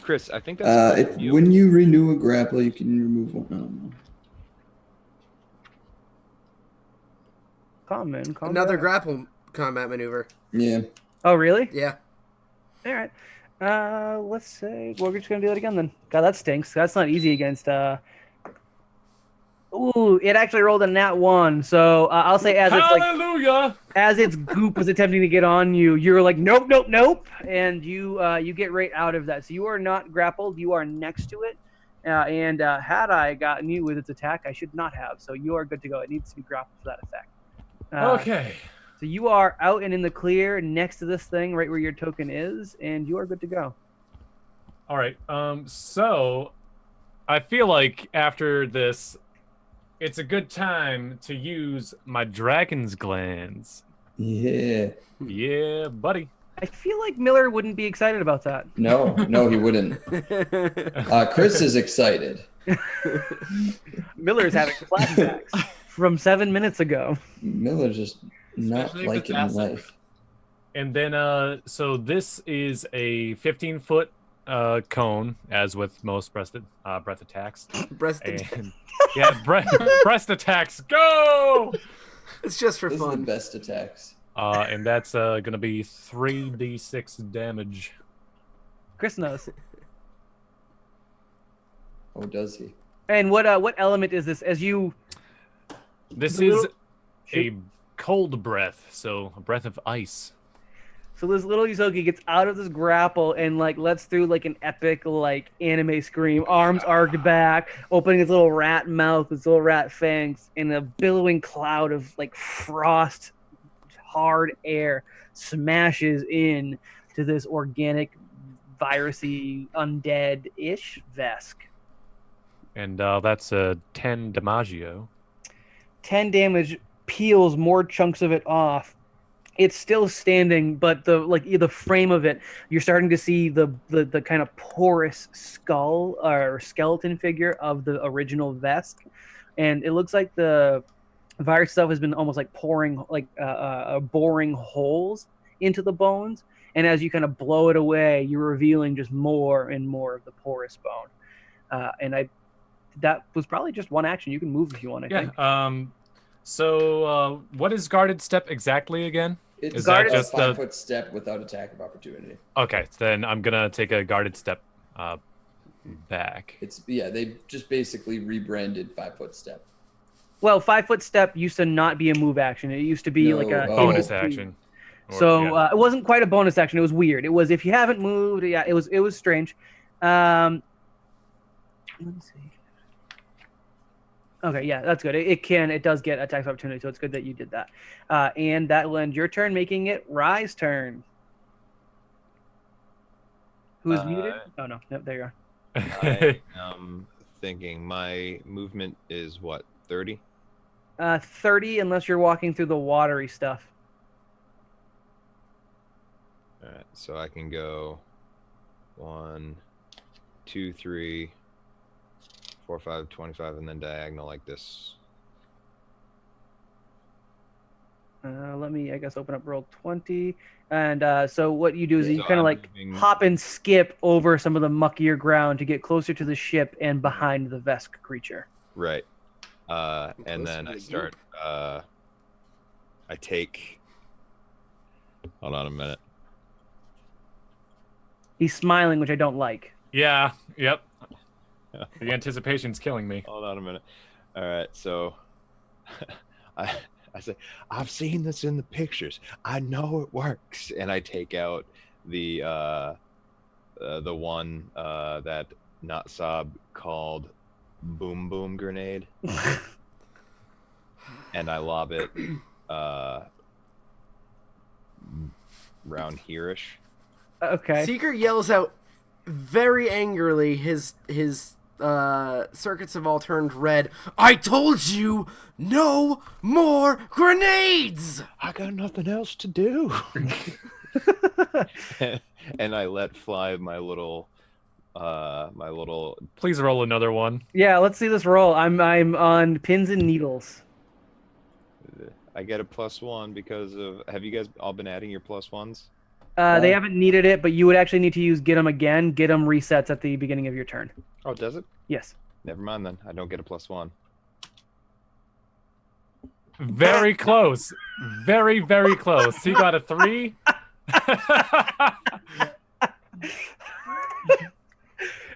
Chris, I think that's when you renew a grapple, you can remove one. Calm Another down. grapple combat maneuver. Yeah. Oh, really? Yeah. All right. Let's say we're just gonna do it again then. God, that stinks. That's not easy against. Ooh, it actually rolled a nat 1. So I'll say Hallelujah! as its goop was attempting to get on you, you're like nope, and you get right out of that. So you are not grappled. You are next to it. And had I gotten you with its attack, I should not have. So you are good to go. It needs to be grappled for that effect. Okay. So you are out and in the clear next to this thing right where your token is, and you are good to go. All right. So I feel like after this, it's a good time to use my dragon's glands. Yeah. Yeah, buddy. I feel like Miller wouldn't be excited about that. No, he wouldn't. Chris is excited. Miller's having flashbacks from 7 minutes ago. Miller's just not Especially if it's liking acid. life. And then, so this is a 15-foot cone, as with most breast attacks. Breast And, yeah, breast attacks, go! It's just for Those are the fun. best attacks. And that's gonna be 3d6 damage. Chris knows. Oh, does he? And what element is this? As you This The is little- a cold breath, so a breath of ice. So this little Yusoki gets out of this grapple and like lets through like an epic like anime scream, arms arched back, opening his little rat mouth, his little rat fangs, and a billowing cloud of like frost, hard air smashes in to this organic, virusy, undead-ish Vesk. And that's a 10 Damaggio. 10 damage, peels more chunks of it off. It's still standing, but the frame of it, you're starting to see the kind of porous skull or skeleton figure of the original Vesk, and it looks like the virus stuff has been almost like pouring boring holes into the bones, and as you kind of blow it away, you're revealing just more and more of the porous bone. That was probably just one action. You can move if you want. I think. So what is guarded step exactly again? It's Is that a just a- 5-foot step without attack of opportunity. Okay, then I'm gonna take a guarded step back. They just basically rebranded 5-foot step. Well, 5-foot step used to not be a move action. It used to be like a Bonus action. So it wasn't quite a bonus action. It was weird. It was if you haven't moved. Yeah, it was strange. Let me see. Okay, yeah, that's good. It does get attacks of opportunity, so it's good that you did that. And that will end your turn, making it Rye's turn. Who is muted? Oh no, nope, there you are. I am thinking my movement is what, 30? 30, unless you're walking through the watery stuff. All right, so I can go 1, 2, 3, 4, 5, 25, and then diagonal like this. Let me, I guess, open up roll 20. And so what you do is you So kind of I'm like moving- hop and skip over some of the muckier ground to get closer to the ship and behind the Vesk creature. Right. And close then to I the start, I take, hold on a minute. He's smiling, which I don't like. Yeah. Yep. The anticipation's killing me. Hold on a minute. All right, so I say, I've seen this in the pictures. I know it works. And I take out the one that Natsab called Boom Boom Grenade. And I lob it round here-ish. Okay. Seeker yells out very angrily. His circuits have all turned red. I told you, no more grenades! I got nothing else to do. And I let fly my little. Please roll another one. Yeah, let's see this roll. I'm on pins and needles. I get a +1 because of. Have you guys all been adding your +1s? They haven't needed it, but you would actually need to use get 'em again. Get 'em resets at the beginning of your turn. Oh, does it? Yes. Never mind then. I don't get a +1. Very close. Very, very close. He got a 3.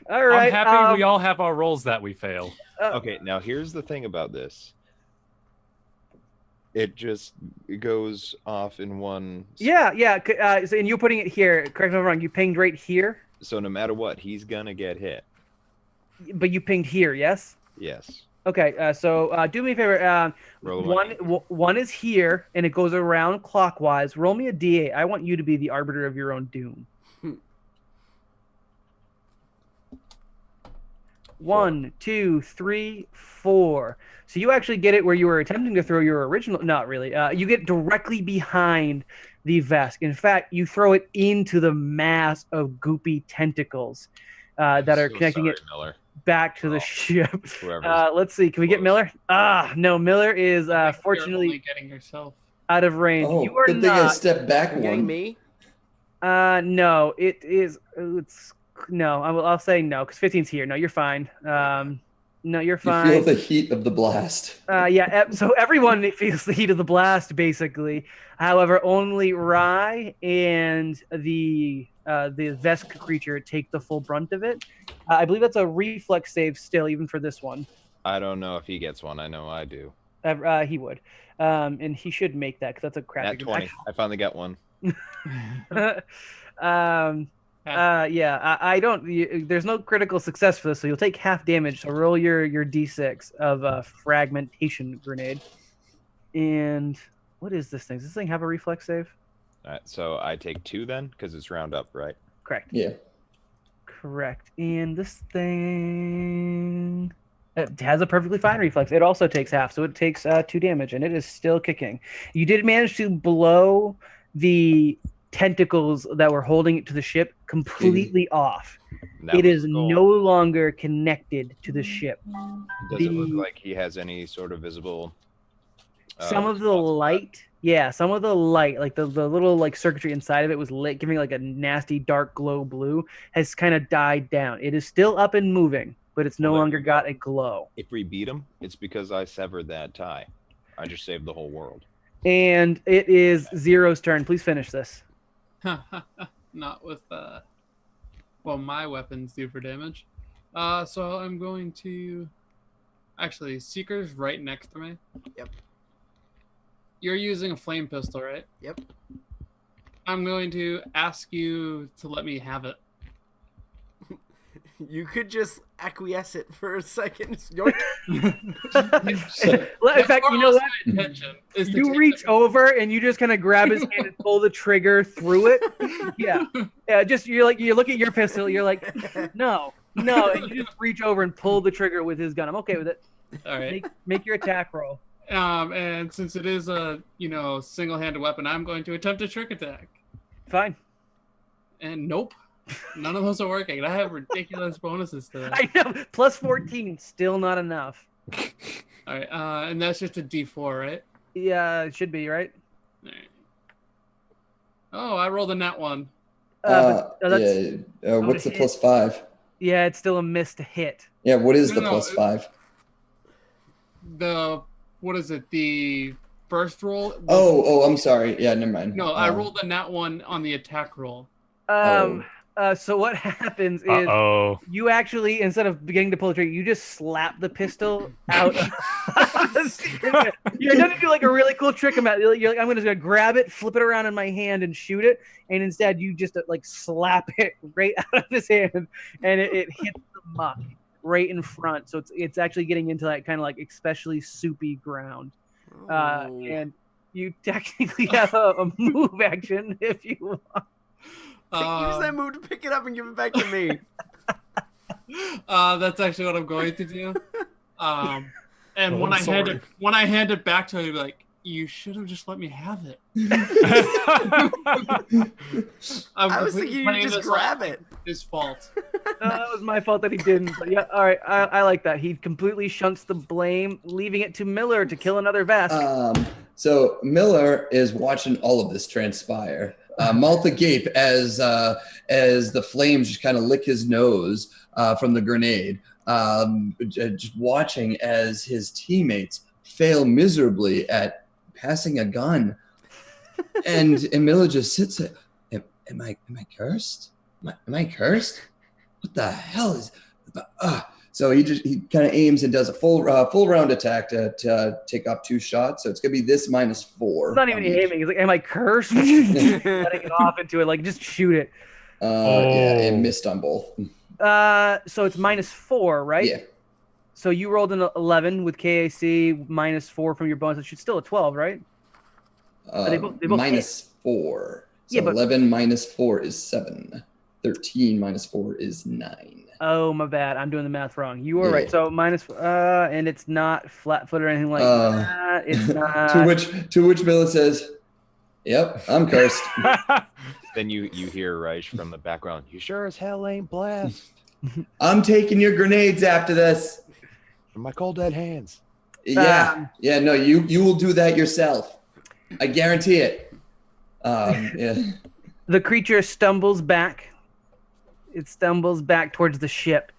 All right. I'm happy we all have our rolls that we fail. Okay, now here's the thing about this. It just goes off in one. Yeah. And you're putting it here. Correct me if I'm wrong. You pinged right here, So no matter what, he's gonna get hit. but you pinged here. Yes. Yes. Okay. So do me a favor. Roll a One is here, and it goes around clockwise. Roll me a d8. I want you to be the arbiter of your own doom. 1, 2, 3, 4. So you actually get it where you were attempting to throw your original. Not really. You get directly behind the Vesk. In fact, you throw it into the mass of goopy tentacles that are connecting it Miller. back to the ship. Whoever's Let's see. Can we get Miller? No. Miller is You're fortunately only getting yourself. out of range. Oh, You are good thing I not. stepped back You're getting one. me? No. It is. It's no. I'll say no because 15's here. No, you're fine. No, you're You fine. feel the heat of the blast. Yeah, so everyone feels the heat of the blast, basically. However, only Rye and the Vesk creature take the full brunt of it. I believe that's a reflex save still, even for this one. I don't know if he gets one. I know I do. He would. And he should make that, because that's a crappy... Nat 20. I finally got one. Yeah, I don't... there's no critical success for this, so you'll take half damage. So roll your d6 of fragmentation grenade. And what is this thing? Does this thing have a reflex save? All right, so I take 2 then, because it's round up, right? Correct. Yeah. Correct. And this thing... It has a perfectly fine reflex. It also takes half, so it takes 2 damage, and it is still kicking. You did manage to blow the tentacles that were holding it to the ship completely off. That It was is the goal. no longer connected to the ship. Does it look like he has any sort of visible? Some of the light, some of the light, like the little like circuitry inside of it was lit, giving like a nasty dark glow blue, has kind of died down. It is still up and moving, but it's no Well, there longer you got a glow. If we beat him, it's because I severed that tie. I just saved the whole world. And it is Zero's turn. Please finish this. Not with my weapons do for damage. So I'm going to actually Seeker's right next to me. Yep. You're using a flame pistol, right? Yep. I'm going to ask you to let me have it. You could just acquiesce it for a second. Yoink. In fact, you know what? Intention is to You take reach the- over and you just kind of grab his hand and pull the trigger through it. Yeah. Just you look at your pistol. You're like, no, and you just reach over and pull the trigger with his gun. I'm okay with it. All right. Make your attack roll. And since it is a single-handed weapon, I'm going to attempt a trick attack. Fine. And nope, none of those are working. I have ridiculous bonuses to that. I know. Plus 14, still not enough. All right, and that's just a D4, right? Yeah, it should be right. All right. Oh, I rolled a nat 1. But, that's, what's the hit. +5? Yeah, it's still a miss to hit. Yeah, what is the No, +5? What is it? The first roll? Oh, I'm sorry. Yeah, never mind. No, I rolled a nat 1 on the attack roll. So what happens is you actually, instead of beginning to pull the trigger, you just slap the pistol out. You're going to do like a really cool trick about it. You're like, I'm just going to grab it, flip it around in my hand, and shoot it. And instead, you just like slap it right out of his hand, and it hits the muck right in front. So it's actually getting into that kind of like especially soupy ground. And you technically have a move action if you want. Use that move to pick it up and give it back to me. That's actually what I'm going to do. And when I hand it back to him, he'll be like, You should have just let me have it. I was thinking you just grab it. His fault. That was my fault that he didn't. But yeah, all right. I like that. He completely shunts the blame, leaving it to Miller to kill another Vask. So Miller is watching all of this transpire. Mouth agape as the flames just kind of lick his nose from the grenade. Just watching as his teammates fail miserably at passing a gun, and Miller just sits there. Am I cursed? Am I cursed? What the hell is? So he kind of aims and does a full round attack to take off 2 shots. So it's gonna be this -4. It's not even aiming. He's like, "Am I cursed?" Letting it off into it, like just shoot it. Yeah, and missed on both. So it's -4, right? Yeah. So you rolled an 11 with KAC -4 from your bonus. It should still a 12, right? They both -4. So Yeah, but 11 -4 is 7. 13 -4 is 9. Oh, my bad. I'm doing the math wrong. You were Yeah. right. So and it's not flat-footed or anything like that. It's not. To which Miller says, "Yep, I'm cursed." Then you hear Reich from the background. You sure as hell ain't blessed. I'm taking your grenades after this. From my cold dead hands. Yeah. No, you will do that yourself. I guarantee it. Yeah. The creature stumbles back. It stumbles back towards the ship.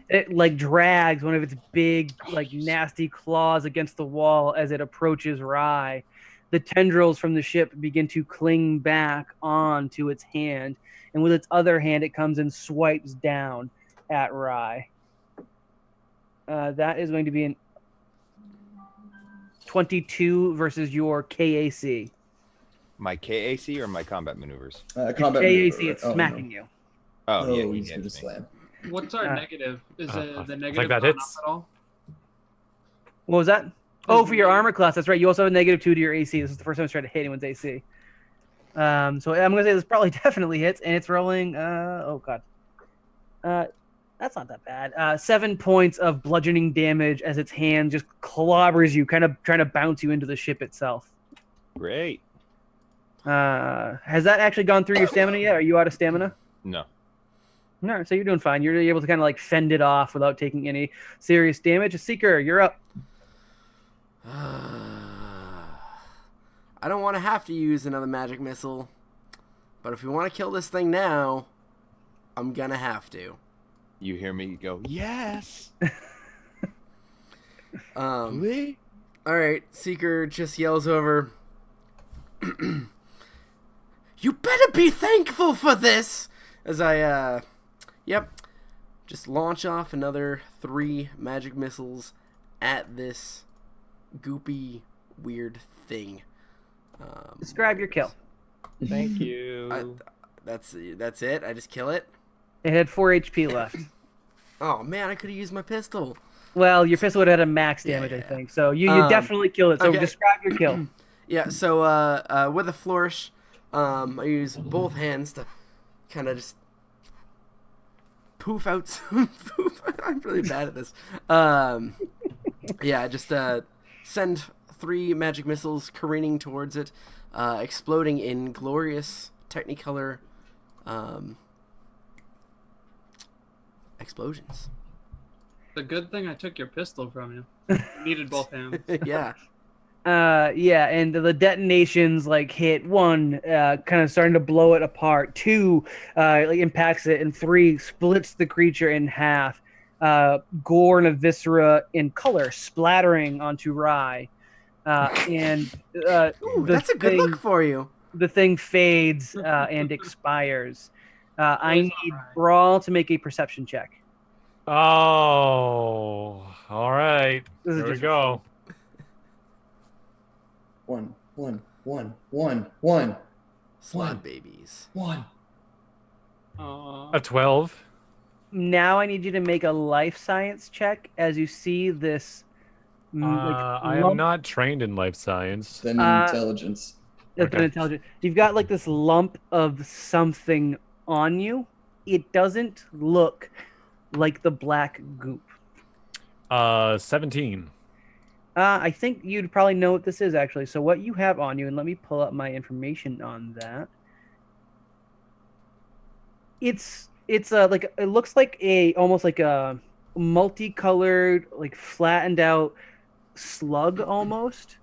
It like drags one of its big, like nasty claws against the wall as it approaches Rye. The tendrils from the ship begin to cling back onto its hand, and with its other hand, it comes and swipes down at Rye. That is going to be an 22 versus your KAC. My KAC or my combat maneuvers? Combat KAC, maneuver. it's smacking you. Oh, yeah, he he's gonna hits me. slam. What's our negative? Is the negative like that gone hits. up at all? What was that? Oh, for your armor class, that's right. You also have a -2 to your AC. This is the first time I tried to hit anyone's AC. So I'm gonna say this probably definitely hits, and it's rolling. Oh god, that's not that bad. 7 points of bludgeoning damage as its hand just clobbers you, kind of trying to bounce you into the ship itself. Great. Has that actually gone through your stamina yet? Are you out of stamina? No. No, so you're doing fine. You're able to kind of like fend it off without taking any serious damage. Seeker, you're up. I don't want to have to use another magic missile, but if we want to kill this thing now, I'm gonna have to. You hear me go, yes. All right, Seeker just yells over. You better be thankful for this! As I, just launch off another 3 magic missiles at this goopy, weird thing. Describe your kill. Thank you. That's it? I just kill it? It had 4 HP left. Oh, man, I could have used my pistol. Well, your pistol would have had a max damage, I think. So you definitely killed it. So okay. describe your kill. Yeah, so with a flourish, I use both hands to kind of just poof out some poof. I'm really bad at this. Yeah, just send 3 magic missiles careening towards it, exploding in glorious Technicolor explosions. The good thing I took your pistol from you. You needed both hands. Yeah. Yeah, and the detonations like hit 1, kind of starting to blow it apart. 2, like impacts it, and 3 splits the creature in half. Gore and viscera in color splattering onto Rye. Ooh, that's a good look for you. The thing fades and expires. I need Brawl to make a perception check. Oh, all right. There we go. 1. Slot babies. 1. A 12. Now I need you to make a life science check as you see this. I am not trained in life science. Then intelligence. Okay. Intelligence. You've got like this lump of something on you. It doesn't look like the black goop. 17. I think you'd probably know what this is actually. So what you have on you, and let me pull up my information on that. It's like it looks like almost like a multicolored, like flattened out slug almost,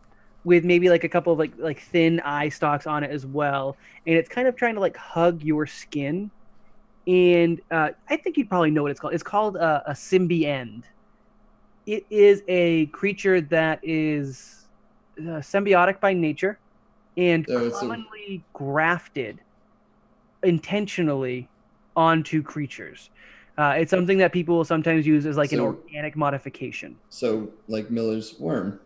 with maybe like a couple of like thin eye stalks on it as well, and it's kind of trying to like hug your skin. And I think you'd probably know what it's called. It's called a symbiend. It is a creature that is symbiotic by nature and commonly grafted intentionally onto creatures. It's something that people will sometimes use as like an organic modification. So, like Miller's worm.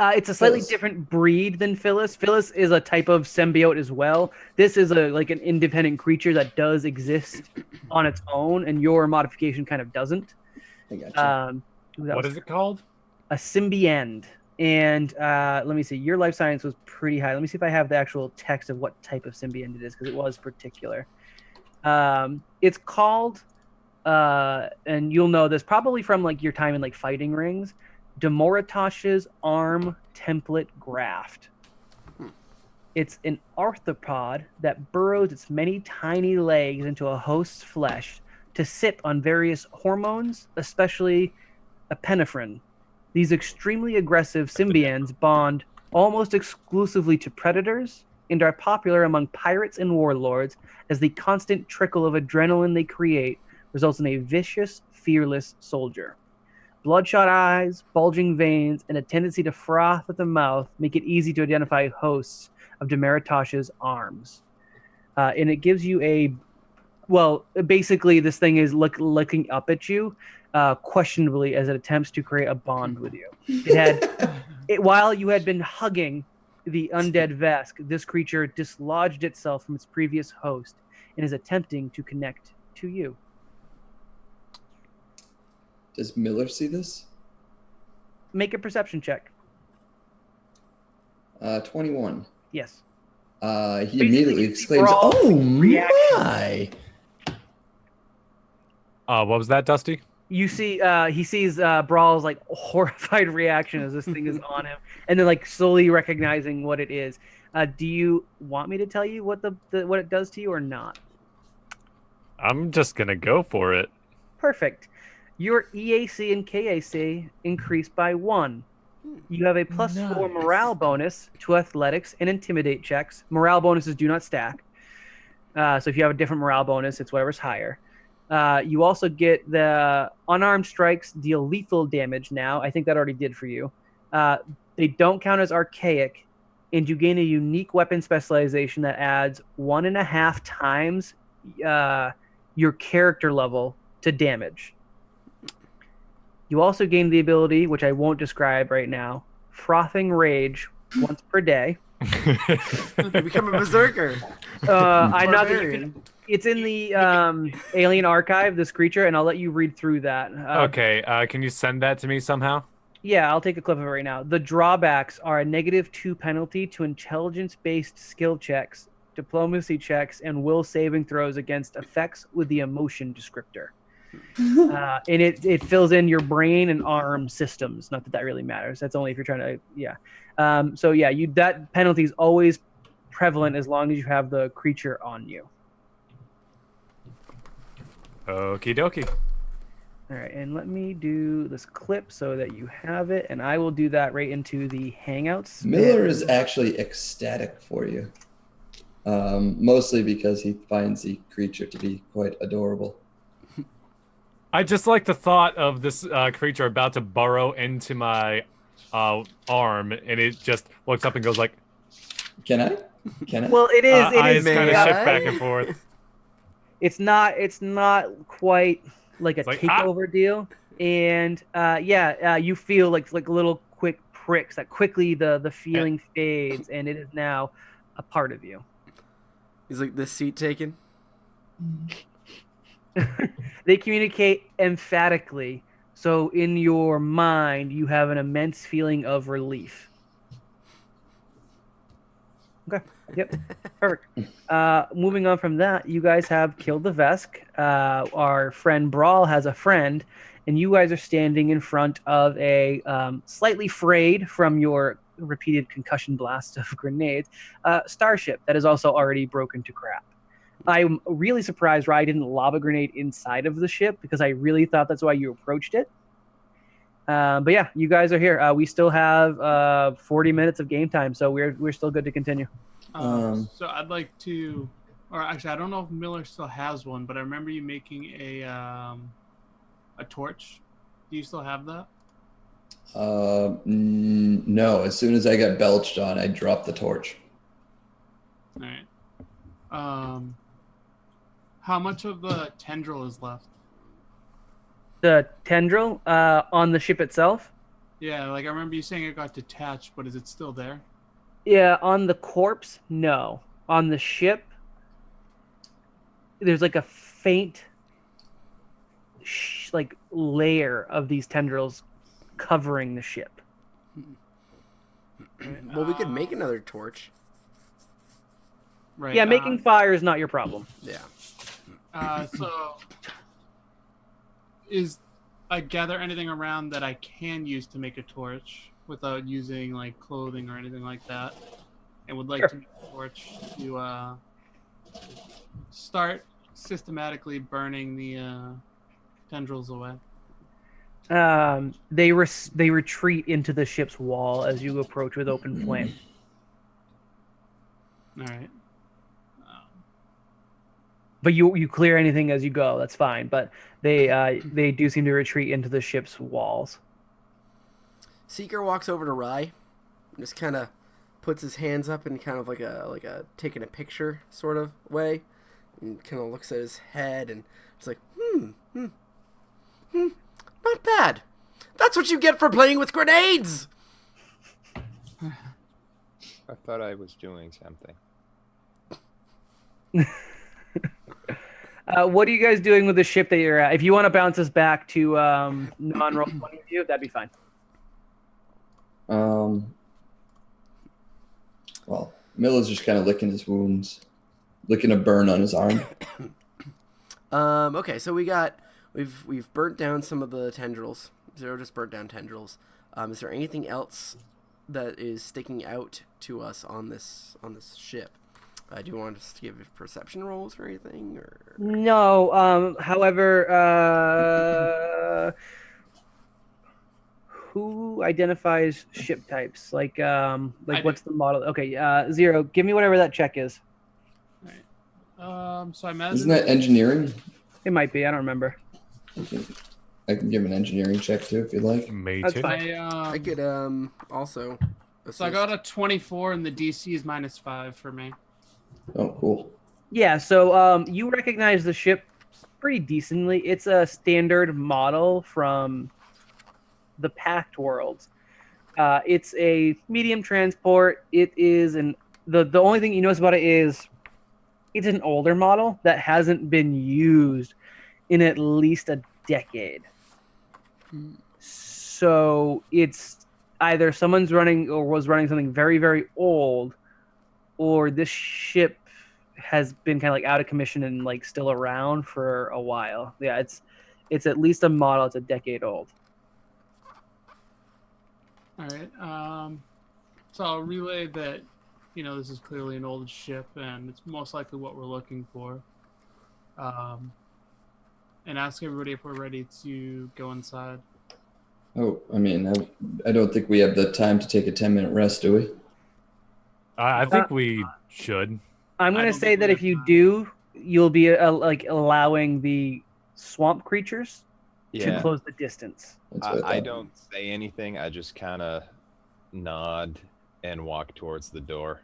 It's a slightly different breed than Phyllis. Phyllis is a type of symbiote as well. This is like an independent creature that does exist on its own, and your modification kind of doesn't. I gotcha. What is it called? A symbiend. And let me see. Your life science was pretty high. Let me see if I have the actual text of what type of symbiend it is, because it was particular. It's called, and you'll know this probably from like your time in like fighting rings, Demoritosh's arm template graft. It's an arthropod that burrows its many tiny legs into a host's flesh to sip on various hormones, especially epinephrine. These extremely aggressive symbians bond almost exclusively to predators and are popular among pirates and warlords, as the constant trickle of adrenaline they create results in a vicious, fearless soldier. Bloodshot eyes, bulging veins, and a tendency to froth at the mouth make it easy to identify hosts of Demeritosh's arms. And it gives you basically this thing is looking up at you questionably as it attempts to create a bond with you. While you had been hugging the undead Vesk, this creature dislodged itself from its previous host and is attempting to connect to you. Does Miller see this? Make a perception check. 21. Yes. He immediately exclaims, "Oh my!" What was that, Dusty? You see, he sees Brawl's like horrified reaction as this thing is on him, and then like slowly recognizing what it is. Do you want me to tell you what what it does to you or not? I'm just gonna go for it. Perfect. Your EAC and KAC increase by 1. You have a +4 morale bonus to athletics and intimidate checks. Morale bonuses do not stack. So if you have a different morale bonus, it's whatever's higher. You also get the unarmed strikes deal lethal damage now. I think that already did for you. They don't count as archaic, and you gain a unique weapon specialization that adds 1.5 times your character level to damage. You also gain the ability, which I won't describe right now, Frothing Rage once per day. You become a berserker. I'm not. It's in the Alien Archive, this creature, and I'll let you read through that. Okay, can you send that to me somehow? Yeah, I'll take a clip of it right now. The drawbacks are a -2 penalty to intelligence-based skill checks, diplomacy checks, and will saving throws against effects with the emotion descriptor. And it fills in your brain and arm systems. Not that that really matters. That's only if you're trying to, So yeah, that penalty is always prevalent as long as you have the creature on you. Okie dokie. All right, and let me do this clip so that you have it, and I will do that right into the Hangouts. Miller is actually ecstatic for you, mostly because he finds the creature to be quite adorable. I just like the thought of this creature about to burrow into my arm, and it just looks up and goes like, Can I? Well, it is. Eyes kind of shift back and forth. It's not quite like a like, takeover deal, and you feel like little quick pricks that quickly the feeling fades, and it is now a part of you. He's like, this seat taken. They communicate emphatically, so in your mind you have an immense feeling of relief. Okay. Yep. Perfect. Moving on from that, you guys have killed the Vesk. Our friend Brawl has a friend, and you guys are standing in front of a slightly frayed from your repeated concussion blast of grenades starship that is also already broken to crap. I'm really surprised Rye didn't lob a grenade inside of the ship because I really thought that's why you approached it. But yeah, you guys are here. We still have 40 minutes of game time, so we're still good to continue. So I'd like to, or actually, I don't know if Miller still has one, but I remember you making a torch. Do you still have that? No. As soon as I got belched on, I dropped the torch. All right. How much of the tendril is left? The tendril on the ship itself? Yeah, like I remember you saying it got detached, but is it still there? Yeah, on the corpse, no. On the ship, there's like a faint like layer of these tendrils covering the ship. Well, we could make another torch. Right. Yeah, making fire is not your problem. Yeah. So I gather anything around that I can use to make a torch without using like clothing or anything like that, and would like to make a torch to start systematically burning the tendrils away. They retreat into the ship's wall as you approach with open flame. All right. But you clear anything as you go. That's fine. But they do seem to retreat into the ship's walls. Seeker walks over to Rye, and just kind of puts his hands up in kind of like a taking a picture sort of way, and kind of looks at his head and it's like, not bad. That's what you get for playing with grenades. I thought I was doing something. What are you guys doing with the ship that you're at? If you want to bounce us back to non-roll point of view, that'd be fine. Well, Miller's just kind of licking his wounds, licking a burn on his arm. Okay, so we've burnt down some of the tendrils. Zero just burnt down tendrils. Is there anything else that is sticking out to us on this ship? Do you want us to give perception rolls or anything? Or No. However, who identifies ship types? Like what's the model? Okay. Zero. Give me whatever that check is. Right. So I imagine. Isn't that engineering? It might be. I don't remember. I can give an engineering check too if you'd like. Me That's too. fine. I could also. Assist. So I got a 24, and the DC is -5 for me. Oh, cool. Yeah. So you recognize the ship pretty decently. It's a standard model from the Pact worlds. It's a medium transport. It is the only thing you notice about it is it's an older model that hasn't been used in at least a decade. So it's either someone's running or was running something very, very old, or this ship has been kind of like out of commission and like still around for a while. Yeah, it's at least a model. It's a decade old. All right. So I'll relay that, this is clearly an old ship, and it's most likely what we're looking for. And ask everybody if we're ready to go inside. Oh, I mean, I don't think we have the time to take a 10-minute rest, do we? I think we should. I'm going to say that if you do, you'll be allowing the swamp creatures to close the distance. I don't say anything. I just kind of nod and walk towards the door.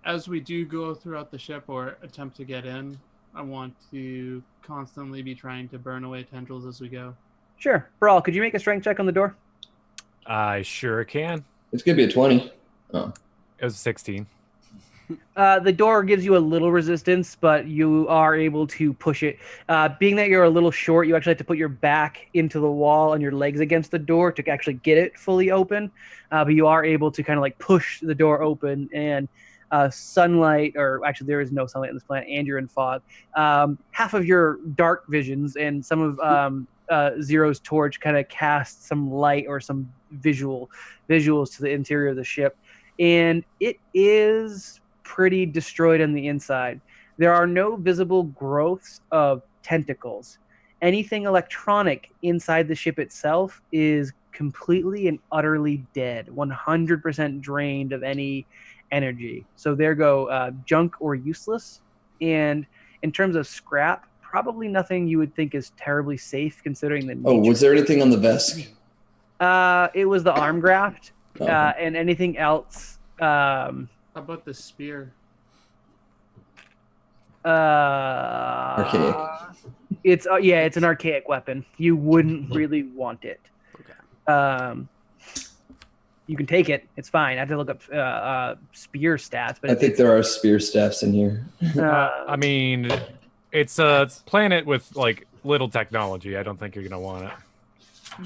As we do go throughout the ship or attempt to get in, I want to constantly be trying to burn away tendrils as we go. Sure. Brawl, could you make a strength check on the door? I sure can. It's going to be a 20. Oh. It was 16. The door gives you a little resistance, but you are able to push it. Being that you're a little short, you actually have to put your back into the wall and your legs against the door to actually get it fully open. But you are able to kind of like push the door open, and sunlight, or actually there is no sunlight on this planet, and you're in fog. Half of your dark visions and some of Zero's torch kind of cast some light or some visuals to the interior of the ship, and it is pretty destroyed on the inside. There are no visible growths of tentacles. Anything electronic inside the ship itself is completely and utterly dead, 100% drained of any energy. So there go junk or useless. And in terms of scrap, probably nothing you would think is terribly safe considering the nature. Oh, was there anything on the Vesk? It was the arm graft, Oh. and anything else. How about the spear? Archaic. It's it's an archaic weapon. You wouldn't really want it. Okay. You can take it. It's fine. I have to look up spear stats, but I think there are spear staffs in here. I mean, it's a planet with like little technology. I don't think you're gonna want it.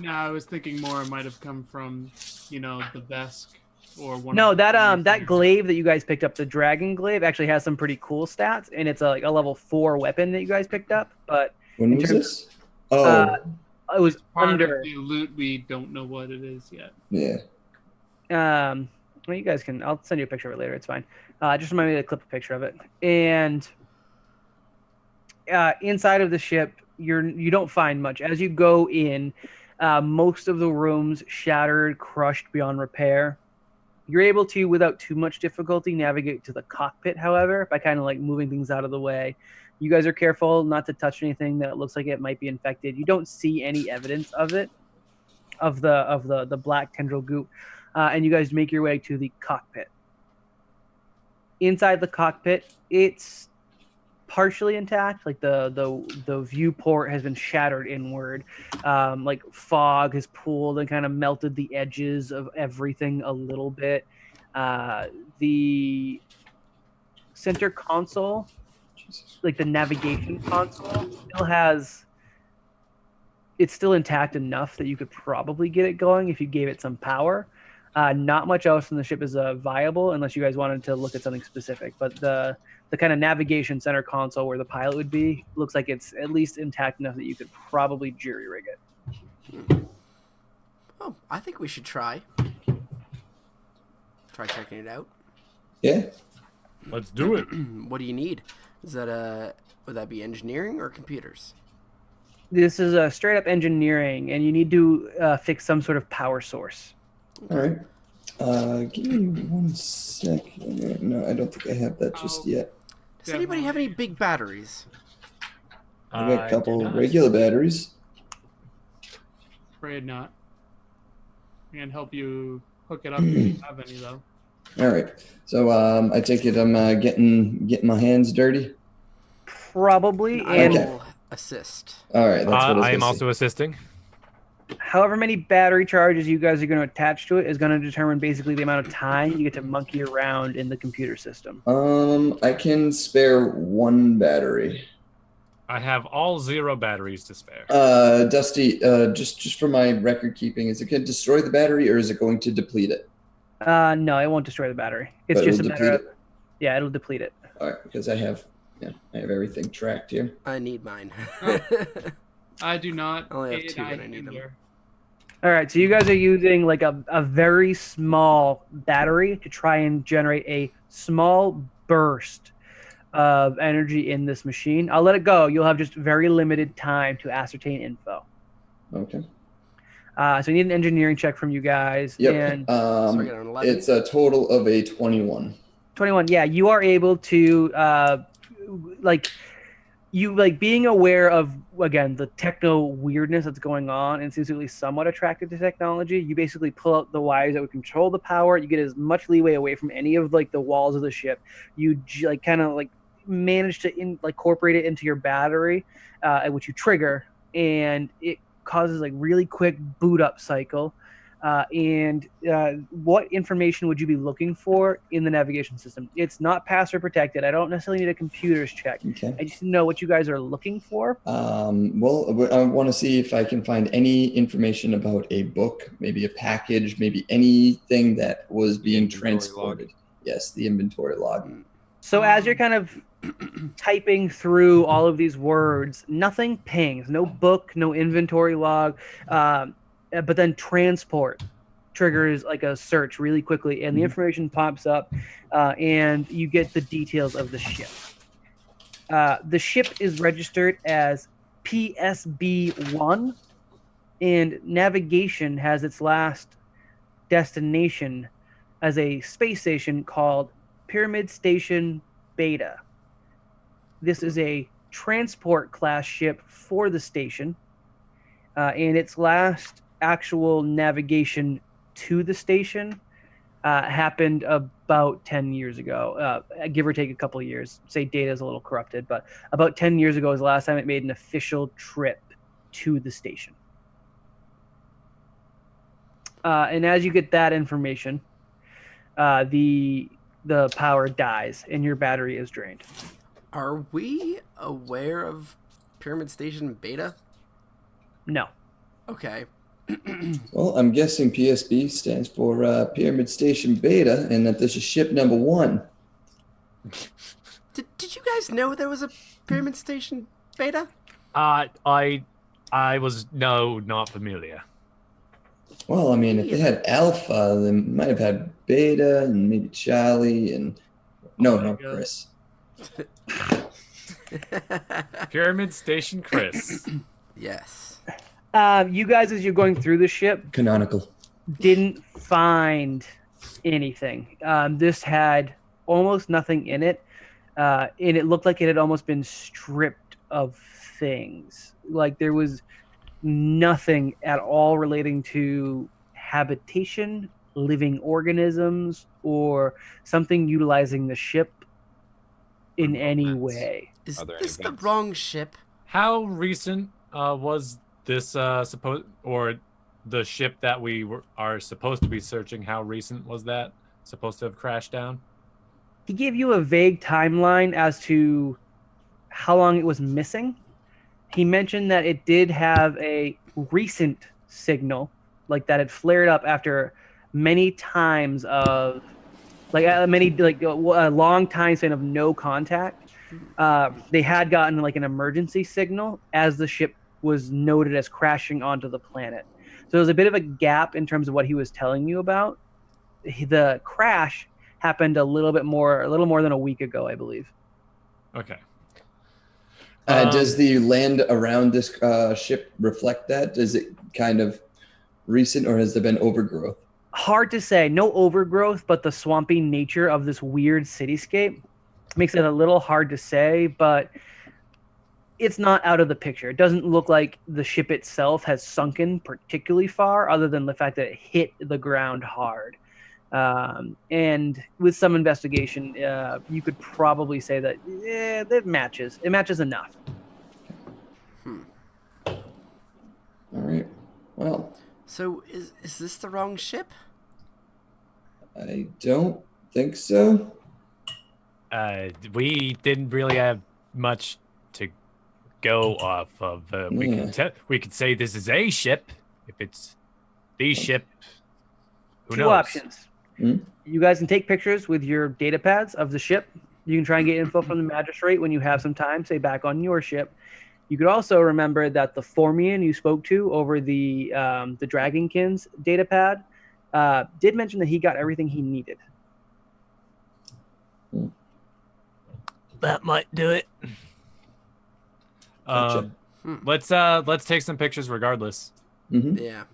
No, I was thinking more it might have come from, the Vesk or one. No, of the that glaive that you guys picked up, the dragon glaive, actually has some pretty cool stats, and it's a level 4 weapon that you guys picked up. But When was this? Oh, it was part under. of the loot. We don't know what it is yet. yeah. Well, you guys can. I'll send you a picture of it later. It's fine. Just remind me to clip a picture of it. And inside of the ship, you don't find much as you go in. Most of the rooms shattered, crushed beyond repair. You're able to, without too much difficulty, navigate to the cockpit, however, by kind of like moving things out of the way. You guys are careful not to touch anything that looks like it might be infected. You don't see any evidence of it, of the black tendril goop, and you guys make your way to the cockpit. Inside the cockpit, it's partially intact. Like the viewport has been shattered inward. Like fog has pooled and kind of melted the edges of everything a little bit. The center console, like the navigation console, it's still intact enough that you could probably get it going if you gave it some power. Not much else in the ship is viable unless you guys wanted to look at something specific. But the kind of navigation center console where the pilot would be looks like it's at least intact enough that you could probably jury rig it. Oh, I think we should try checking it out. Yeah. Let's do it. What do you need? Is that would that be engineering or computers? This is a straight up engineering, and you need to fix some sort of power source. All right. Give me 1 second. No, I don't think I have that just yet. Does anybody have any big batteries? I got a couple do not. regular batteries. Afraid not. I can help you hook it up if you have any though. All right. So I take it I'm getting my hands dirty. Probably, I and will assist. All right. That's what I was I am gonna also assisting. however many battery charges you guys are going to attach to it is going to determine basically the amount of time you get to monkey around in the computer system. say. I can spare 1 battery. I have all 0 batteries to spare. Dusty, just for my record keeping, is it going to destroy the battery or is it going to deplete it? No, it won't destroy the battery. It's But just a it'll matter of, deplete yeah, it'll deplete it. All right, because I have everything tracked here. I need mine. I do not. I only have and 2 and I need them. hinder. All right, so you guys are using like a very small battery to try and generate a small burst of energy in this machine. I'll let it go. You'll have just very limited time to ascertain info. Okay. So you need an engineering check from you guys. Yep. And So I got an 11. It's a total of a 21. 21, yeah, you are able to being aware of, again, the techno weirdness that's going on and seems to be somewhat attracted to technology. You basically pull out the wires that would control the power. You get as much leeway away from any of like the walls of the ship. You manage to incorporate it into your battery, which you trigger, and it causes like really quick boot up cycle. What information would you be looking for in the navigation system? It's not password protected. I don't necessarily need a computer's check. Okay. I just know what you guys are looking for. Well, I want to see if I can find any information about a book, maybe a package, maybe anything that was being Inventory log. transported. Yes, the inventory log. So as you're kind of typing through all of these words, nothing pings. No book, no inventory log. But then transport triggers like a search really quickly, and the information pops up, and you get the details of the ship. The ship is registered as PSB-1, and navigation has its last destination as a space station called Pyramid Station Beta. This is a transport class ship for the station, and its last actual navigation to the station happened about 10 years ago, give or take a couple of years. Say data is a little corrupted, but about 10 years ago was the last time it made an official trip to the station. And as you get that information, the power dies and your battery is drained. Are we aware of Pyramid Station Beta? No. Okay. Well, I'm guessing PSB stands for Pyramid Station Beta, and that this is ship number 1. Did you guys know there was a Pyramid Station Beta? I was not familiar. Well, I mean, if they had Alpha, they might have had Beta and maybe Charlie and no, Chris. Pyramid Station Chris. Yes. You guys, as you're going through the ship, Canonical. didn't find anything. This had almost nothing in it, and it looked like it had almost been stripped of things. Like there was nothing at all relating to habitation, living organisms, or something utilizing the ship in any way. Is Are there this any the vents? wrong ship? How recent was this supposed, or the ship that we are supposed to be searching? How recent was that supposed to have crashed down? He gave you a vague timeline as to how long it was missing. He mentioned that it did have a recent signal, like that had flared up after many times of, a long time span of no contact. They had gotten like an emergency signal as the ship was noted as crashing onto the planet. So there was a bit of a gap in terms of what he was telling you about. The crash happened a little more than a week ago, I believe. Okay. Does the land around this ship reflect that? Is it kind of recent, or has there been overgrowth? Hard to say. No overgrowth, but the swampy nature of this weird cityscape makes it a little hard to say, but it's not out of the picture. It doesn't look like the ship itself has sunken particularly far, other than the fact that it hit the ground hard. And with some investigation, you could probably say that it matches. It matches enough. All right. Well, So is this the wrong ship? I don't think so. We didn't really have much to go off of. We could say this is a ship. If it's the ship, who knows? Two options. You guys can take pictures with your data pads of the ship. You can try and get info from the magistrate when you have some time, say back on your ship. You could also remember that the Formian you spoke to over the Dragonkins data pad did mention that he got everything he needed. That might do it. Gotcha. Let's take some pictures regardless. Mm-hmm. Yeah.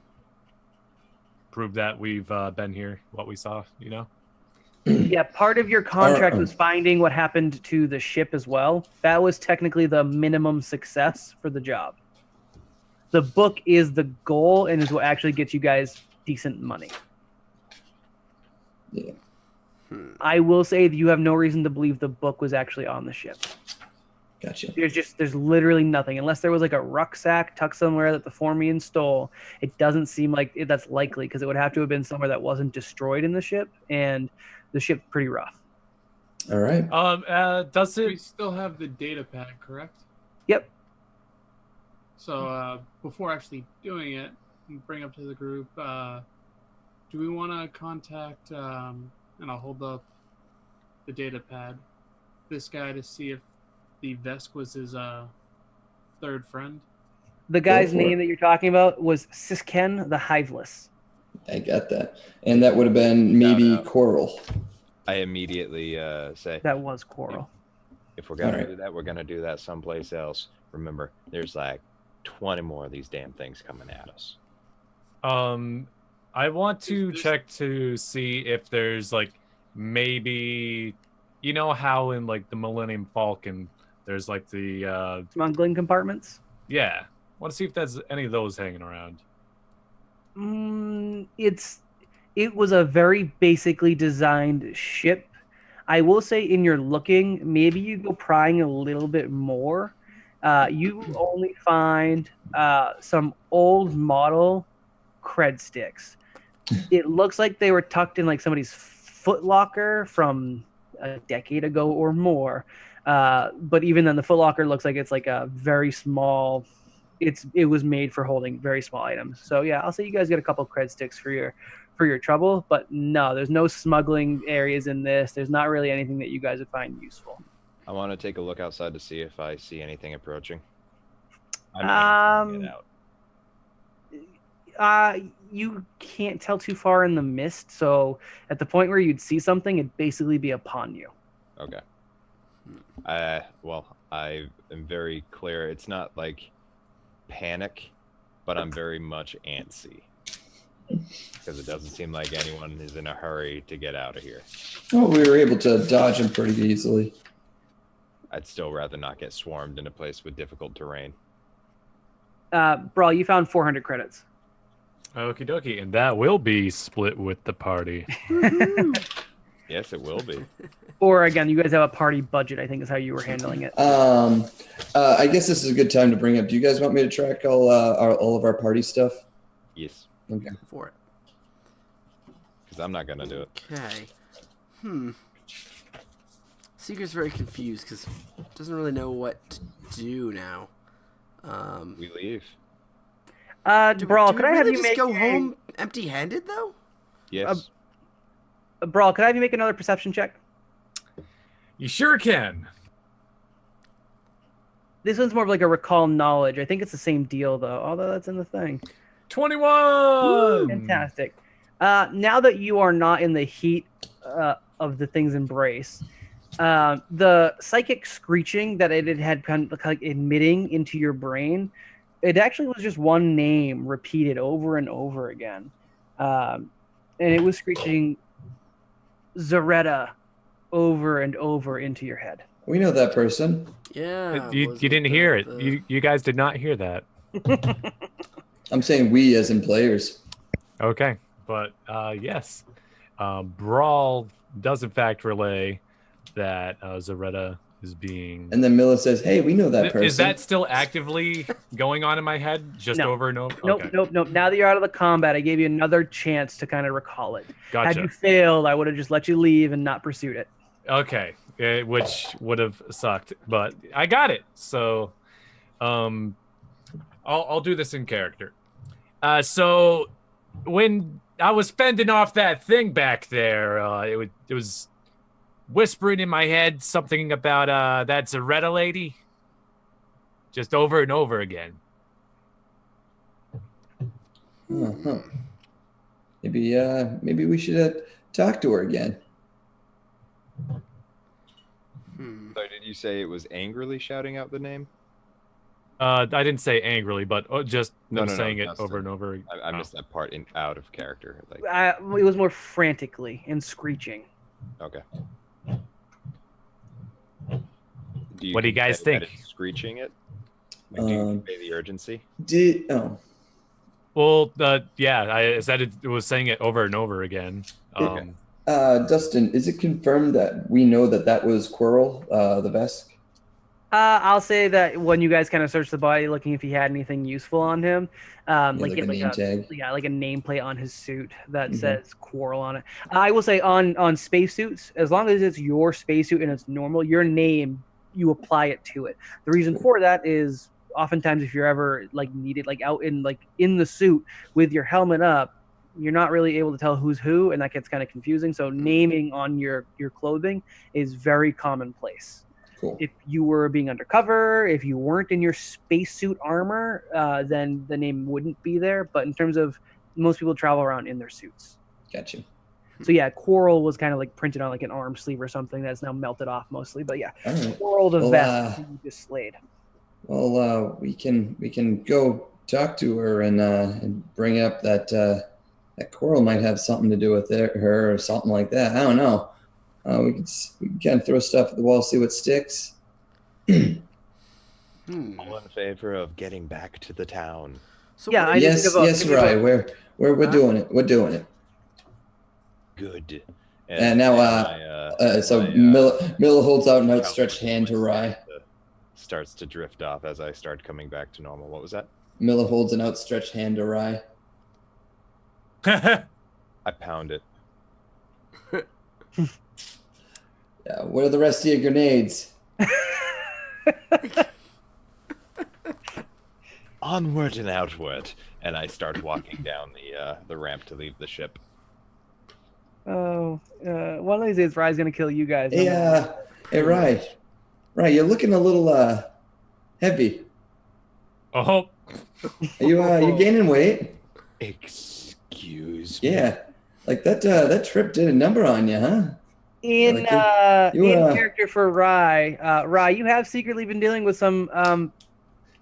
Prove that we've been here, what we saw, you know? Yeah, part of your contract was finding what happened to the ship as well. That was technically the minimum success for the job. The book is the goal and is what actually gets you guys decent money. Yeah. I will say that you have no reason to believe the book was actually on the ship. Gotcha. There's literally nothing. Unless there was like a rucksack tucked somewhere that the Formian stole, it doesn't seem like that's likely, because it would have to have been somewhere that wasn't destroyed in the ship, and the ship's pretty rough. All right. Does We it? still have the data pad, correct? Yep. So before actually doing it, bring up to the group, do we want to contact, and I'll hold the the data pad, this guy to see if the Vesk was his third friend. The guy's for it. name that you're talking about was Sisken the Hiveless. I got that. And that would have been maybe No. Coral. I immediately say, That was Coral. if we're gonna Alright. do that, we're gonna do that someplace else. Remember, there's like 20 more of these damn things coming at us. I want to Is- check to see if there's like maybe, you know how in like the Millennium Falcon there's like the Smuggling compartments. yeah. Want to see if there's any of those hanging around. It was a very basically designed ship. I will say, in your looking, maybe you go prying a little bit more. You only find some old model cred sticks. It looks like they were tucked in like somebody's foot locker from a decade ago or more. But even then, the foot locker looks like it's like a very small. It was made for holding very small items. So yeah, I'll say you guys get a couple cred sticks for your trouble. But no, there's no smuggling areas in this. There's not really anything that you guys would find useful. I want to take a look outside to see if I see anything approaching. I'm aiming to get out. You can't tell too far in the mist, so at the point where you'd see something, it'd basically be upon you. Okay. Well, I am very clear. It's not like panic, but I'm very much antsy because it doesn't seem like anyone is in a hurry to get out of here. Well, we were able to dodge him pretty easily. I'd still rather not get swarmed in a place with difficult terrain. Brawl, you found 400 credits. Okie dokie, and that will be split with the party. Yes, it will be. Or again, you guys have a party budget, I think is how you were handling it. I guess this is a good time to bring up. Do you guys want me to track all of our party stuff? Yes, Okay. For it. because I'm not gonna do it. Okay. Seeker's very confused because doesn't really know what to do now. We leave. Brawl, do could we I have really you just make go home empty-handed though? Yes. Brawl, could I have you make another perception check? You sure can. This one's more of like a recall knowledge. I think it's the same deal though, although that's in the thing. 21. Fantastic. Now that you are not in the heat of the thing's embrace, the psychic screeching that it had kind of like emitting into your brain, it actually was just one name repeated over and over again. And it was screeching Zaretta over and over into your head. We know that person. Yeah. You was didn't with hear it. the- You guys did not hear that. I'm saying we as in players. Okay, but yes, Brawl does in fact relay that Zaretta is being. And then Mila says, "Hey, we know that person." Is that still actively going on in my head, just No. over and over? Nope, Okay. nope. Now that you're out of the combat, I gave you another chance to kind of recall it. Had Gotcha. you failed, I would have just let you leave and not pursued it. Okay, which would have sucked, but I got it. So, I'll do this in character. So when I was fending off that thing back there, it was whispering in my head something about that Zaretta lady, just over and over again. Uh-huh. Maybe we should talk to her again. So did you say it was angrily shouting out the name? I didn't say angrily, but just No, saying it that's over and over. I missed that part out of character. Like, It was more frantically and screeching. okay. What do you guys convey that think? it's screeching it? Like, do you Um, convey the urgency? Well, yeah, I said it was saying it over and over again. Okay. Dustin, is it confirmed that we know that was Quirrell, the Vesk? I'll say that when you guys kind of searched the body, looking if he had anything useful on him, like he a had name tag? yeah, like a nameplate on his suit that Mhm. says Quarrel on it. I will say on spacesuits, as long as it's your spacesuit and it's normal, your name, you apply it to it. The reason for that is oftentimes if you're ever like needed, like out in the suit with your helmet up, you're not really able to tell who's who, and that gets kind of confusing. So naming on your clothing is very commonplace. Cool. If you were being undercover, if you weren't in your spacesuit armor, then the name wouldn't be there. But in terms of most people travel around in their suits. Gotcha. So yeah, coral was kind of like printed on like an arm sleeve or something that's now melted off mostly. But yeah, All right. coral the Well, vest you just slayed. Well, we can go talk to her and bring up that that coral might have something to do with her or something like that. I don't know. We can kind of throw stuff at the wall, see what sticks. All in favor of getting back to the town. So Yeah, what- I just Yes, think of a- yes, right. We're doing it. We're doing it. Good. And now, Miller holds out an outstretched hand to Rye. Starts to drift off as I start coming back to normal. What was that? Miller holds an outstretched hand to Rye. I pound it. Yeah, what are the rest of your grenades? Onward and outward, and I start walking down the ramp to leave the ship. Oh, one of these days, Rye's gonna kill you guys. Hey, Rye. Rye, you're looking a little heavy. Oh, Are you gaining weight? Excuse me. Yeah, like that trip did a number on you, huh? In Like in character for Rye, Rye, you have secretly been dealing with some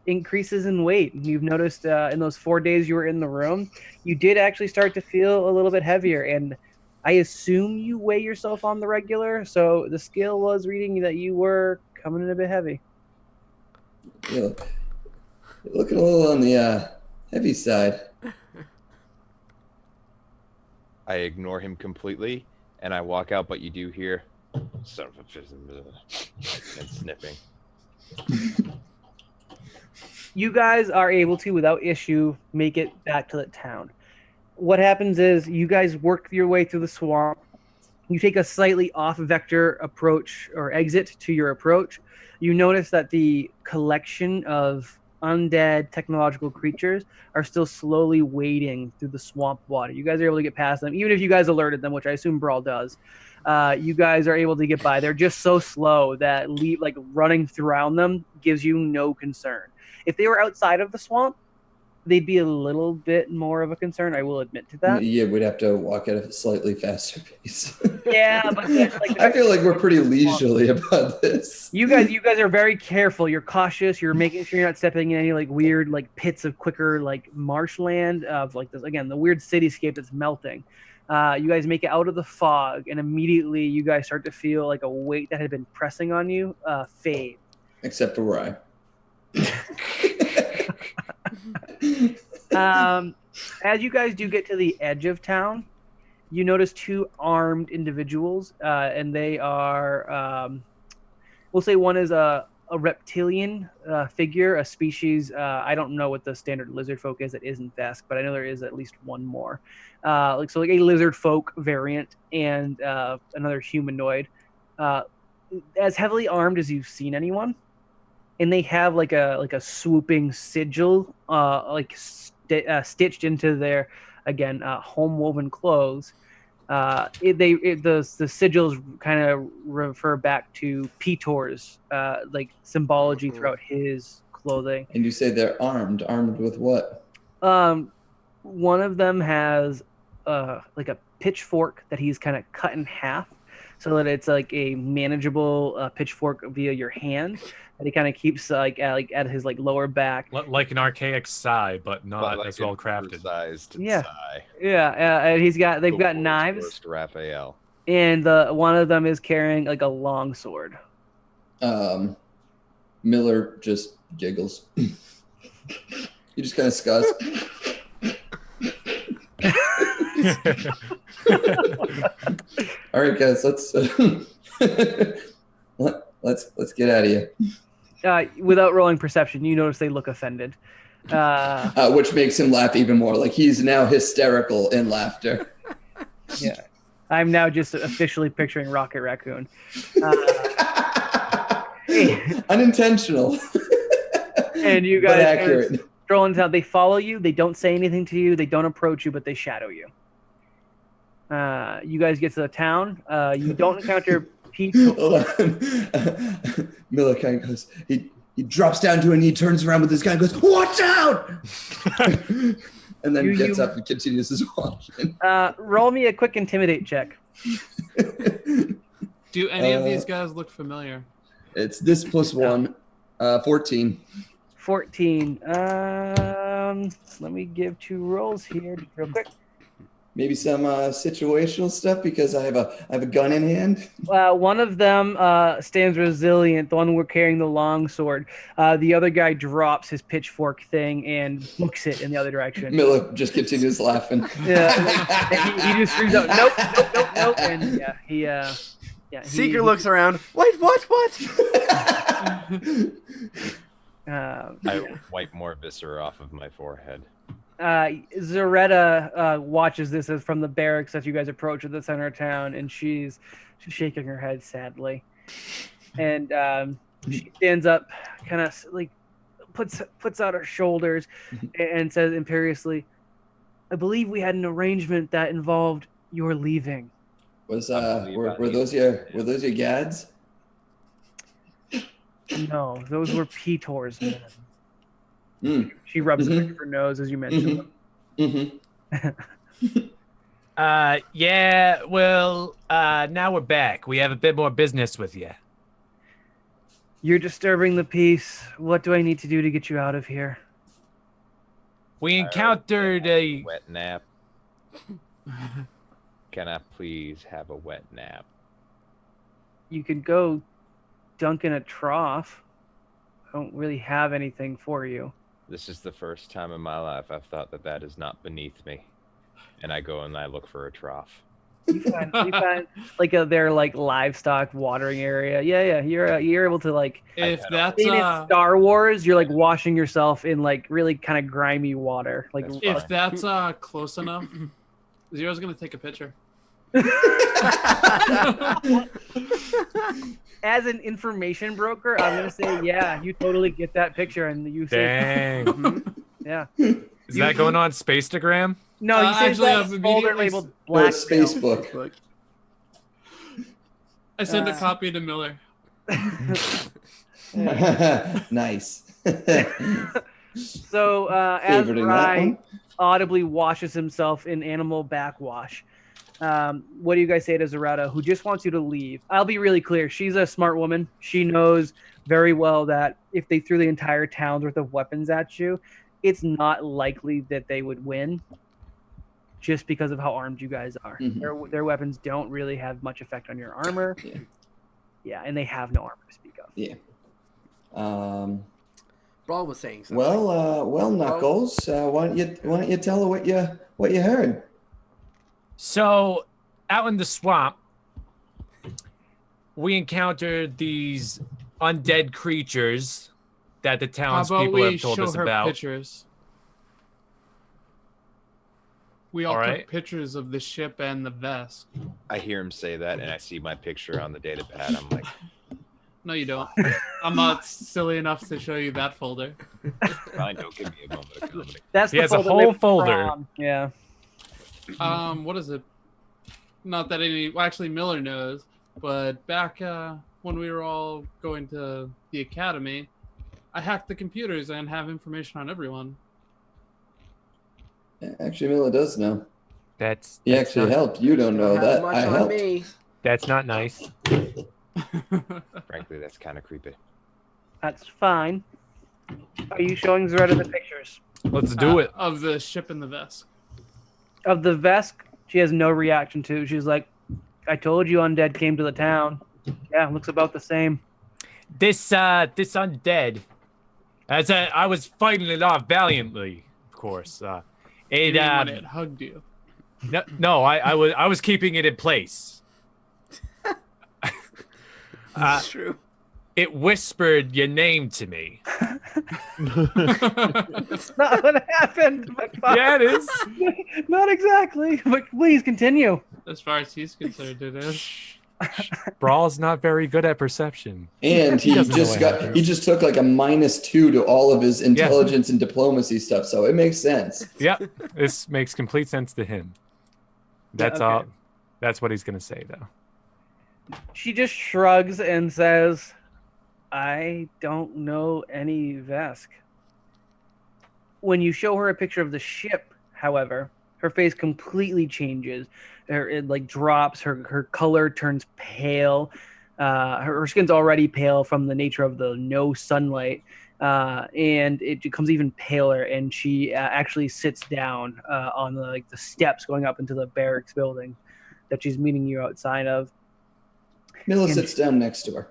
increases in weight. You've noticed in those 4 days you were in the room, you did actually start to feel a little bit heavier. And I assume you weigh yourself on the regular, so the scale was reading that you were coming in a bit heavy. You're looking a little on the heavy side. I ignore him completely, and I walk out, but you do hear son of a and sniffing. You guys are able to, without issue, make it back to the town. What happens is you guys work your way through the swamp. You take a slightly off vector approach or exit to your approach. You notice that the collection of undead technological creatures are still slowly wading through the swamp water. You guys are able to get past them, even if you guys alerted them, which I assume Brawl does. You guys are able to get by. They're just so slow that running around them gives you no concern. If they were outside of the swamp, they'd be a little bit more of a concern. I will admit to that. Yeah, we'd have to walk at a slightly faster pace. Yeah, but I feel like we're pretty leisurely about this. You guys are very careful. You're cautious. You're making sure you're not stepping in any weird pits of quicker marshland of this again, the weird cityscape that's melting. You guys make it out of the fog, and immediately you guys start to feel like a weight that had been pressing on you fade. Except for Rye. As you guys do get to the edge of town, you notice two armed individuals, and they are, we'll say one is a reptilian figure, a species. I don't know what the standard lizard folk is that isn't Vesk, but I know there is at least one more. A lizard folk variant and another humanoid, as heavily armed as you've seen anyone. And they have like a swooping sigil, stitched into their home woven clothes. The sigils kind of refer back to Petor's symbology throughout his clothing. And you say they're armed. Armed with what? One of them has a pitchfork that he's kind of cut in half, so that it's like a manageable pitchfork via your hand. And he kind of keeps at his lower back, like an archaic sai, but not as well crafted. Yeah, sai. Yeah. And they've got knives. Raphael. And one of them is carrying a long sword. Miller just giggles. He just kind of scuffs. All right, guys, let's get out of here. Without rolling perception, you notice they look offended. Which makes him laugh even more. Like he's now hysterical in laughter. Yeah. I'm now just officially picturing Rocket Raccoon. Unintentional. And you but guys accurate. strolling down. They follow you. They don't say anything to you. They don't approach you, but they shadow you. You guys get to the town. You don't encounter Pete. Hold on. Miller kind of goes, he drops down to a knee, turns around with his gun, and goes, "Watch out!" and then gets up and continues his walking. Roll me a quick intimidate check. Do any of these guys look familiar? It's this plus 1, 14. 14. Let me give 2 rolls here just real quick. Maybe some situational stuff because I have a gun in hand. One of them stands resilient. The one we're carrying the long sword. The other guy drops his pitchfork thing and books it in the other direction. Miller just continues laughing. Yeah, and he just screams out, "Nope, nope, nope, nope!" And Seeker looks around. Wait, what? I wipe more viscera off of my forehead. Zaretta watches this as from the barracks as you guys approach at the center of town, and she's shaking her head sadly, and she stands up, kind of like puts out her shoulders, and says imperiously, "I believe we had an arrangement that involved your leaving." Were those your gads? No, those were Petor's men. Mm. She rubs it in her nose as you mentioned them. Yeah, well, now we're back. We have a bit more business with you. You're disturbing the peace. What do I need to do to get you out of here? We encountered a wet nap. Can I please have a wet nap? You could go dunk in a trough. I don't really have anything for you. This is the first time in my life I've thought that is not beneath me. And I go and I look for a trough. You find like their livestock watering area. Yeah. You're able to If that's in Star Wars, you're washing yourself in really kind of grimy water. If that's close enough, Zero's gonna take a picture. As an information broker, I'm gonna say, yeah, you totally get that picture, and you say, dang. Yeah. Is that going on Spacetagram? No, you actually, actually I've folder immediately labeled Or black. Facebook. I sent a copy to Miller. Nice. So as Favoriting that Rye one. audibly washes himself in animal backwash, what do you guys say to Zaretta, who just wants you to leave? I'll be really clear. She's a smart woman. She knows very well that if they threw the entire town's worth of weapons at you, it's not likely that they would win just because of how armed you guys are. Mhm. Their weapons don't really have much effect on your armor. Yeah, and they have no armor to speak of. Yeah. Brawl was saying something. Well, Knuckles. Why don't you tell her what you heard? So, out in the swamp, we encountered these undead creatures that the How about townspeople we have told show us her about. pictures? We all All took right. pictures of the ship and the vest. I hear him say that, and I see my picture on the data pad. I'm like, No, you don't. I'm not silly enough to show you that folder. fine, don't give me a moment of comedy. That's He the has a folder whole labeled folder. prom. Yeah. What is it? Not that actually Miller knows, but back when we were all going to the academy, I hacked the computers and have information on everyone. Actually, Miller does know. That's He actually helped. You don't know Not that. much I on helped. me. That's not nice. Frankly, that's kind of creepy. That's fine. Are you showing Zaretta the pictures? Let's do it. Of the ship and the vest. Of the Vesk, she has no reaction to. She's like, I told you undead came to the town. Yeah, looks about the same. This undead, as I was fighting it off valiantly, of course. You It mean when it hugged you. no, I was keeping it in place. That's true. It whispered your name to me. That's not what happened. But fine. Yeah, it is. Not exactly. But please continue. As far as he's concerned, it is. Brawl's not very good at perception. And he doesn't know just what happens. he just took like a -2 to all of his intelligence and diplomacy stuff, so it makes sense. Yep, this makes complete sense to him. That's okay. That's what he's gonna say, though. She just shrugs and says, I don't know any Vesk. When you show her a picture of the ship, however, her face completely changes. It like drops. Her color turns pale. Her skin's already pale from the nature of the no sunlight, and it becomes even paler. And she actually sits down on the steps going up into the barracks building that she's meeting you outside of. Mila sits down next to her.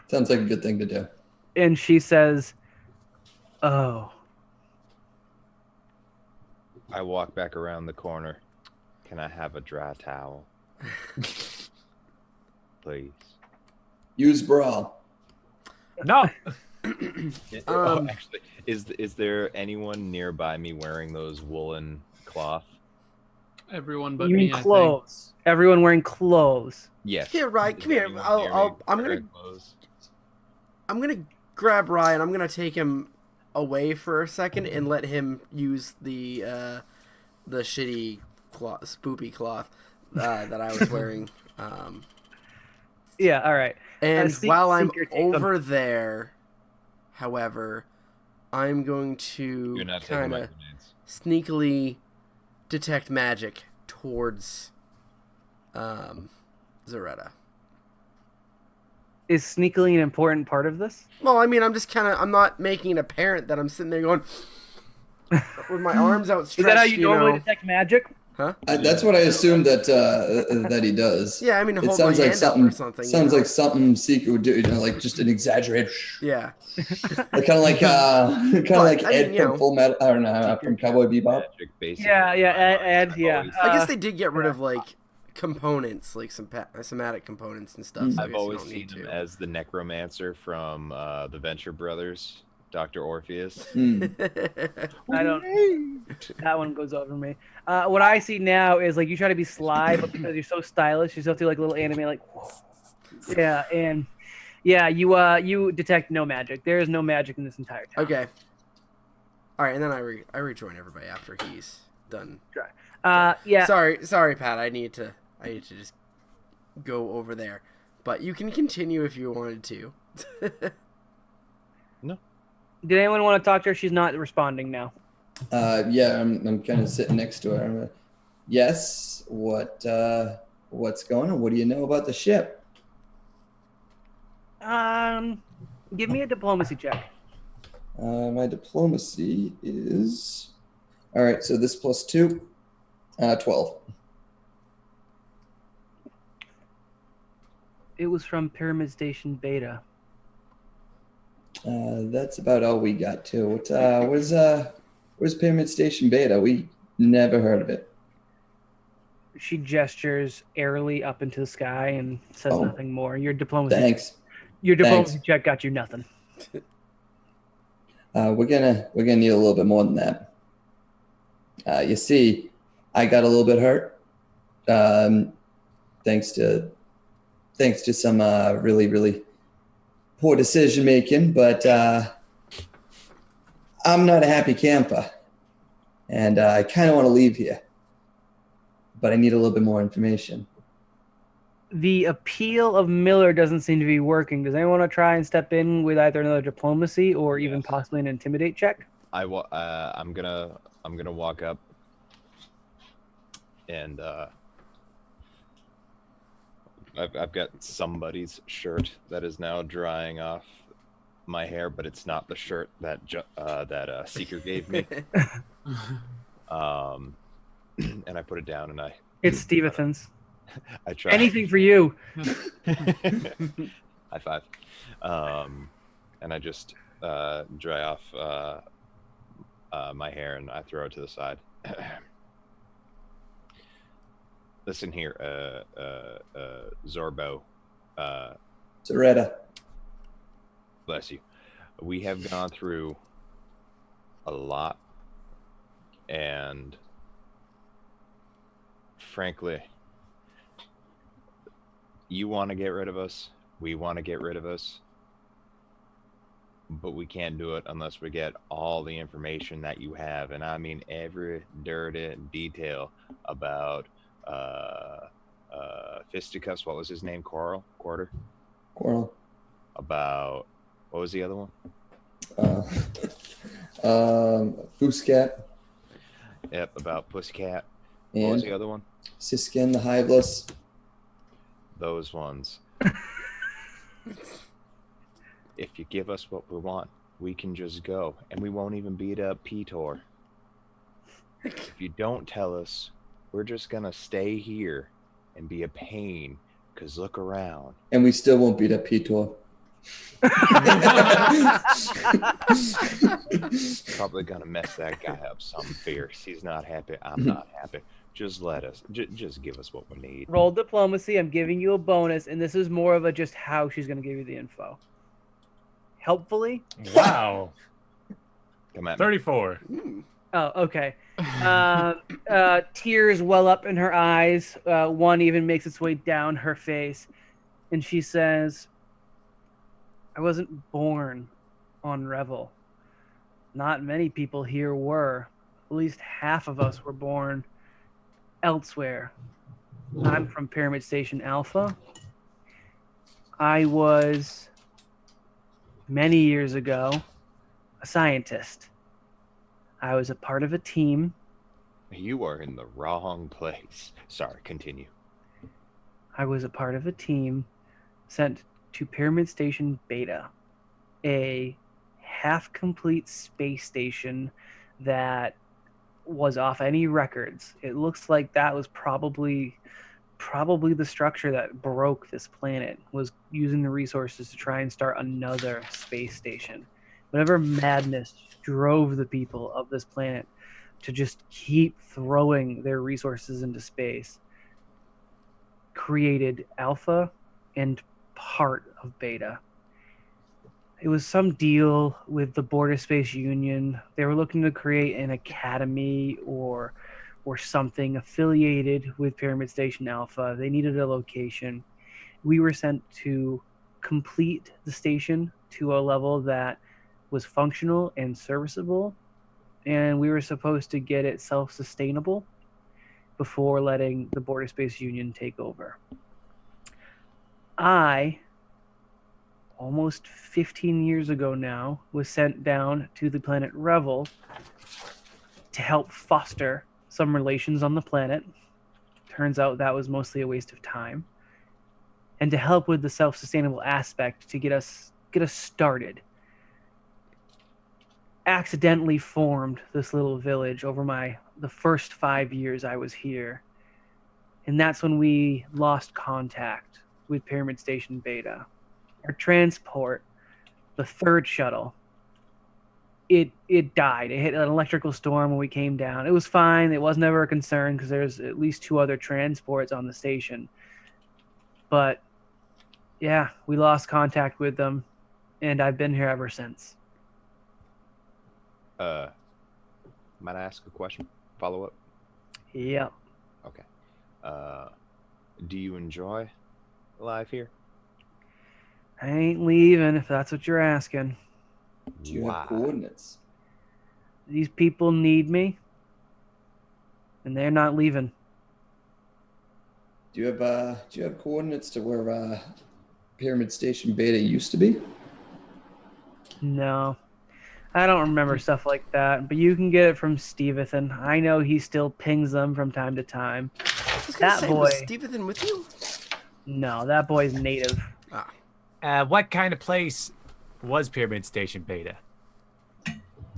Sounds like a good thing to do. And she says, "Oh." I walk back around the corner. Can I have a dry towel? Please. Use bra. No. Actually, is there anyone nearby me wearing those woolen cloth? Everyone but You mean me, I think. clothes? Everyone wearing clothes. Yes. Here, Ryan, Is come here. anyone near me wearing clothes? I'm gonna grab Ryan. I'm gonna take him away for a second and let him use the shitty cloth, spoopy cloth that I was wearing. Yeah, all right. And while I'm Seeker takes over there, however, I'm going to You're not taking my kind of grenades. sneakily detect magic towards Zaretta. Is sneakily an important part of this? Well, I mean, I'm not making it apparent that I'm sitting there going with my arms outstretched. Is that how you normally know. detect magic? Huh? That's what I assumed that he does. Yeah, I mean, It hold sounds my like hand up something. or something. Sounds you know? like something Seeker would do. You know, like just an exaggerated. Yeah. Kind of like But, I Ed mean, you from know. Full Metal. I don't know, from Cowboy Bebop. Magic, basically. Yeah, in my mind. Ed, I've yeah. always- I guess they did get rid of like components, like some somatic components and stuff. So I I've guess you always don't seen need him to. as the necromancer from the Venture Brothers, Dr. Orpheus. I don't. That one goes over me. What I see now is like you try to be sly, but because you're so stylish, you still do like a little anime, like whoa. Yeah, and yeah, you detect no magic. There is no magic in this entire town. Okay. All right, and then I rejoin everybody after he's done. Yeah. Sorry, Pat. I need to just go over there, but you can continue if you wanted to. Did anyone want to talk to her? She's not responding now. Yeah, I'm kind of sitting next to her. I'm like, yes. What's going on? What do you know about the ship? Give me a diplomacy check. My diplomacy is all right. So this plus 2, 12. It was from Pyramid Station Beta. That's about all we got too. Where's Pyramid Station Beta? We never heard of it. She gestures airily up into the sky and says Oh. nothing more. Your diplomacy Thanks. check got you nothing. We're gonna need a little bit more than that. You see, I got a little bit hurt. Thanks to some really poor decision making, but I'm not a happy camper, and I kind of want to leave here, but I need a little bit more information. The appeal of Miller doesn't seem to be working. Does anyone want to try and step in with either another diplomacy or even Yes. possibly an intimidate check? I'm gonna walk up and I've got somebody's shirt that is now drying off my hair, but it's not the shirt that Seeker gave me. And I put it down and It's Stevenson's. I try Anything for you. high five. And I just dry off my hair and I throw it to the side. Listen here, Zorbo. Zaretta. Bless you. We have gone through a lot, and frankly, you want to get rid of us, we want to get rid of us, but we can't do it unless we get all the information that you have, and I mean every dirty detail about Fisticuffs. What was his name? Quarter. Coral. About what was the other one? Fooscat. Yep, about Pussycat. What was And the other one? Siskin, the Hiveless. Those ones. If you give us what we want, we can just go, and we won't even beat up Petor. If you don't tell us, we're just gonna stay here and be a pain. Cause look around. And we still won't beat up Petor. Probably gonna mess that guy up some fierce. He's not happy. I'm not happy. Just let us. Just give us what we need. Roll diplomacy. I'm giving you a bonus, and this is more of a just how she's going to give you the info. Helpfully. Wow. Come at me. 34. Oh, okay. Tears well up in her eyes. One even makes its way down her face, and she says, "I wasn't born on Revil. Not many people here were. At least half of us were born elsewhere. I'm from Pyramid Station Alpha. I was, many years ago, a scientist. I was a part of a team. You are in the wrong place. Sorry, continue. I was a part of a team sent to Pyramid Station Beta, a half-complete space station that was off any records. It looks like that was probably the structure that broke this planet, was using the resources to try and start another space station. Whatever madness drove the people of this planet to just keep throwing their resources into space created Alpha and part of Beta. It was some deal with the Border Space Union. They were looking to create an academy or something affiliated with Pyramid Station Alpha. They needed a location. We were sent to complete the station to a level that was functional and serviceable, and we were supposed to get it self-sustainable before letting the Border Space Union take over. I, almost 15 years ago now, was sent down to the planet Revil to help foster some relations on the planet. Turns out that was mostly a waste of time. And to help with the self-sustainable aspect to get us started. Accidentally formed this little village over the first 5 years I was here. And that's when we lost contact with Pyramid Station Beta. Our transport, the third shuttle, it died. It hit an electrical storm when we came down. It was fine. It was never a concern because there's at least 2 other transports on the station. But yeah, we lost contact with them, and I've been here ever since. Might I ask a question? Follow up? Yeah. Okay. Do you enjoy life here? I ain't leaving if that's what you're asking. Do you have coordinates? These people need me, and they're not leaving. Do you have coordinates to where Pyramid Station Beta used to be? No. I don't remember stuff like that, but you can get it from Stevethan. I know he still pings them from time to time. That boy. Was Stevethan with you? No, that boy's native. What kind of place was Pyramid Station Beta?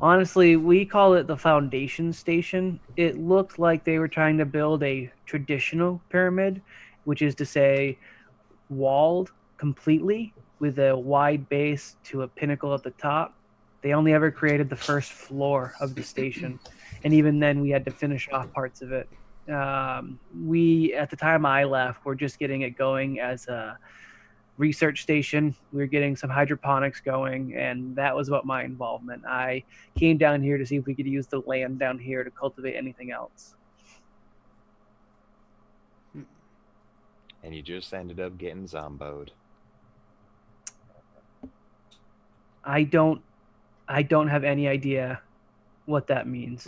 Honestly, we call it the Foundation Station. It looked like they were trying to build a traditional pyramid, which is to say walled completely with a wide base to a pinnacle at the top. They only ever created the first floor of the station, and even then we had to finish off parts of it. We, at the time I left, were just getting it going as a research station. We were getting some hydroponics going, and that was about my involvement. I came down here to see if we could use the land down here to cultivate anything else. And you just ended up getting zomboed. I don't have any idea what that means.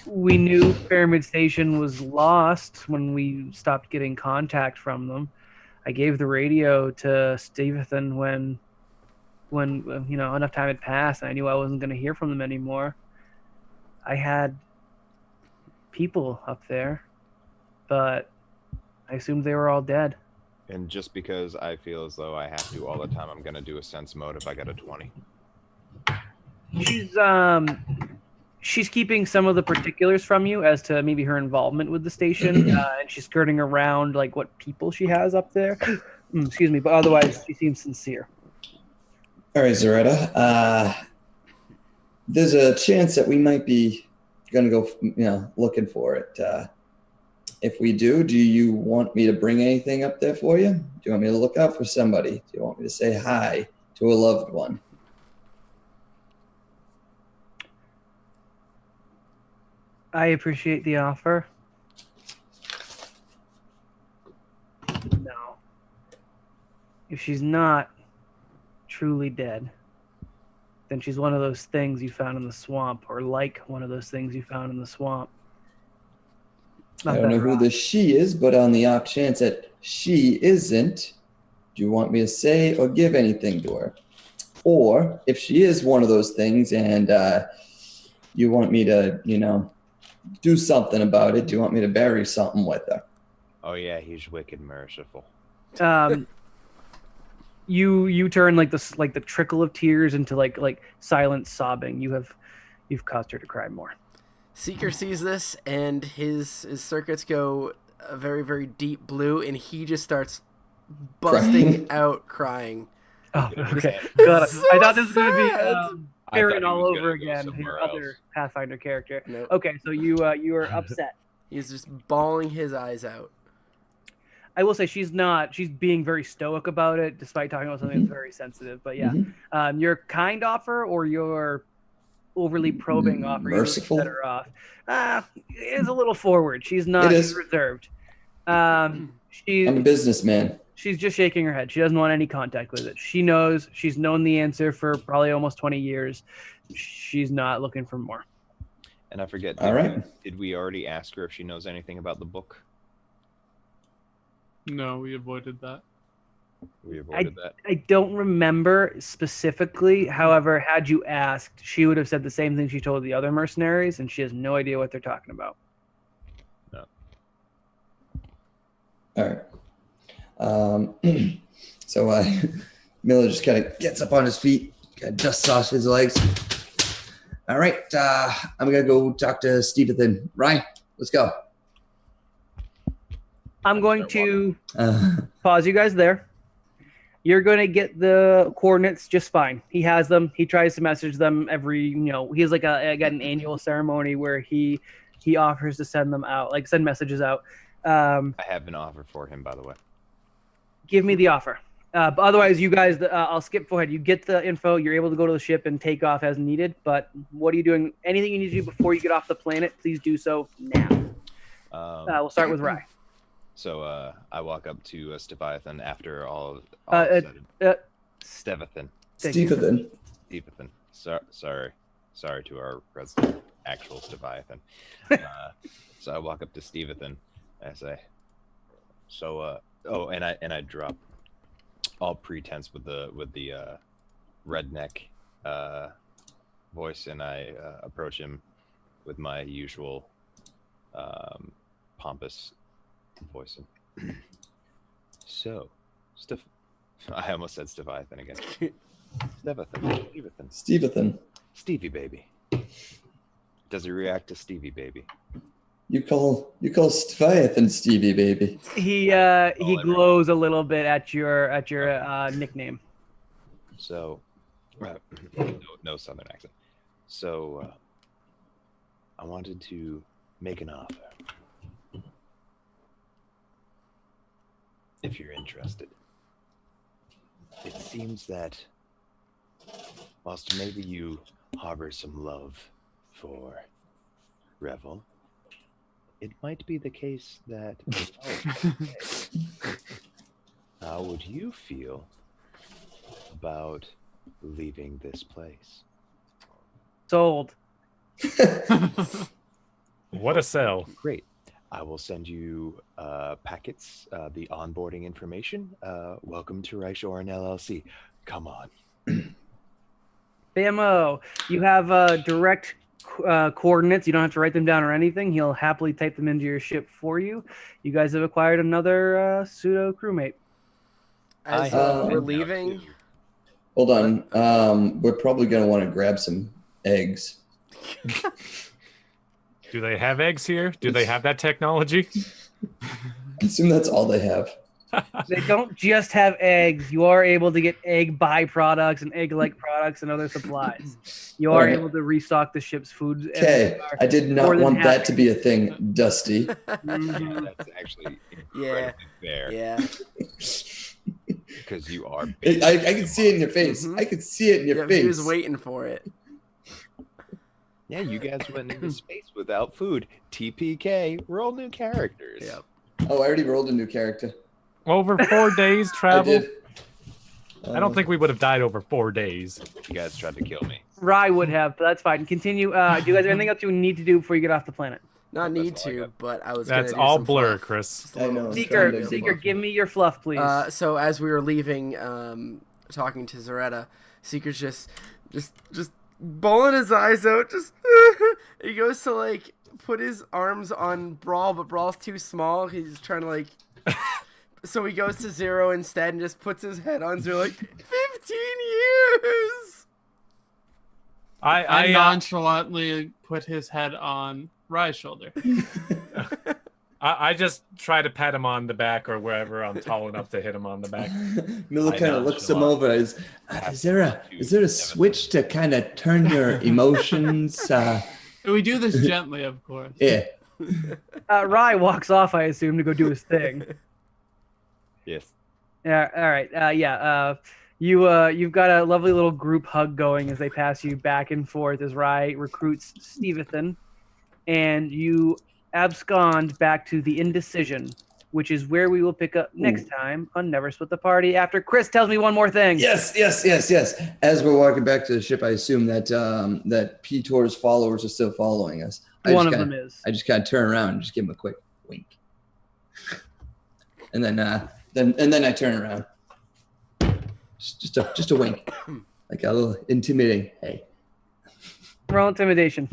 We knew Pyramid Station was lost when we stopped getting contact from them. I gave the radio to Stevenson when enough time had passed and I knew I wasn't going to hear from them anymore. I had people up there, but I assumed they were all dead. And just because I feel as though I have to all the time, I'm gonna do a sense mode if I get a 20. She's keeping some of the particulars from you as to maybe her involvement with the station, and she's skirting around like what people she has up there. Excuse me, but otherwise she seems sincere. All right, Zaretta. There's a chance that we might be going to go, looking for it. If we do you want me to bring anything up there for you? Do you want me to look out for somebody? Do you want me to say hi to a loved one? I appreciate the offer. No. If she's not truly dead, then she's one of those things you found in the swamp, or like one of those things you found in the swamp. I don't know who the she is, but on the off chance that she isn't, do you want me to say or give anything to her? Or if she is one of those things and you want me to, do something about it, do you want me to bury something with her? Oh yeah, he's wicked merciful. You turn like the trickle of tears into like silent sobbing. You've caused her to cry more. Seeker sees this, and his circuits go a very, very deep blue, and he just starts busting out crying. Oh, okay. God, So I thought this was going to sad. be Aaron all over again, your other Pathfinder character. Nope. Okay, so you are upset. He's just bawling his eyes out. I will say she's being very stoic about it, despite talking about something that's very sensitive. But yeah, your kind offer or your overly probing offer, merciful, you set her off. Is a little forward. She's not. She's reserved. I'm a businessman. She's just shaking her head. She doesn't want any contact with it. She knows. She's known the answer for probably almost 20 years. She's not looking for more. And I forget. Did we already ask her if she knows anything about the book? No, we avoided that. We avoided that. I don't remember specifically. However, had you asked, she would have said the same thing she told the other mercenaries, and she has no idea what they're talking about. No. All right. So Miller just kind of gets up on his feet, kind of dusts off his legs. All right, I'm gonna go talk to Stevenson. Ryan, let's go. I'm going to pause you guys there. You're going to get the coordinates just fine. He has them. He tries to message them every, he has like an annual ceremony where he offers to send them out, like send messages out. I have an offer for him, by the way. Give me the offer. But otherwise, you guys, I'll skip forward. You get the info. You're able to go to the ship and take off as needed. But what are you doing? Anything you need to do before you get off the planet, please do so now. We'll start with Rye. So I walk up to Stevathan after all Stevathan. Stevathan. Sorry to our resident actual Stevathan. So I walk up to Stevathan and I say, and I drop all pretense with the redneck voice, and I approach him with my usual pompous voice. So, I almost said Stevathan again. Stevathan. Stevie baby. Does he react to Stevie baby? You call Stevathan Stevie baby. He glows a little bit at your nickname. So, no southern accent. So, I wanted to make an offer. If you're interested. It seems that whilst maybe you harbor some love for Revil, it might be the case that how would you feel about leaving this place? Sold. What a sell. Great. I will send you packets, the onboarding information. Welcome to Reichoren LLC. Come on. Bamo. You have direct coordinates. You don't have to write them down or anything. He'll happily type them into your ship for you. You guys have acquired another pseudo crewmate. As we're leaving, Hold on. We're probably going to want to grab some eggs. Do they have eggs here? Do they have that technology? I assume that's all they have. They don't just have eggs. You are able to get egg byproducts and egg-like products and other supplies. You are able to restock the ship's food. Okay, I did not want that to be a thing, Dusty. Yeah, that's actually incredibly fair. Yeah. Because you are. I can see it in your face. I could see it in your face. He was waiting for it. Yeah, you guys went into space without food. TPK, roll new characters. Yep. Oh, I already rolled a new character. Over 4 days travel? I did. I don't think we would have died over 4 days. You guys tried to kill me. Rye would have, but that's fine. Continue. Do you guys have anything else you need to do before you get off the planet? Not need to, but I was. That's gonna do all some blur, fluff. Chris. I know. Seeker, give me your fluff, please. So as we were leaving, talking to Zaretta, Seeker's just bawling his eyes out. Just he goes to like put his arms on Brawl, but Brawl's too small. He's trying to like. So he goes to Zero instead and just puts his head on Zero. Like 15 years. I nonchalantly put his head on Rye's shoulder. I just try to pat him on the back or wherever I'm tall enough to hit him on the back. Miller kind of looks him over. Is there a switch to kind of turn your emotions? We do this gently, of course. Yeah. Rye walks off, I assume, to go do his thing. Yes. Yeah. All right. You've got a lovely little group hug going as they pass you back and forth as Rye recruits Stevethan, and you abscond back to the Indecision, which is where we will pick up next time on Never Split the Party. After Chris tells me one more thing. Yes. As we're walking back to the ship, I assume that that P-Tor's followers are still following us. One of them is. I just kind of turn around and just give him a quick wink, and then I turn around. Just a wink, like a little intimidating. Hey. Roll intimidation.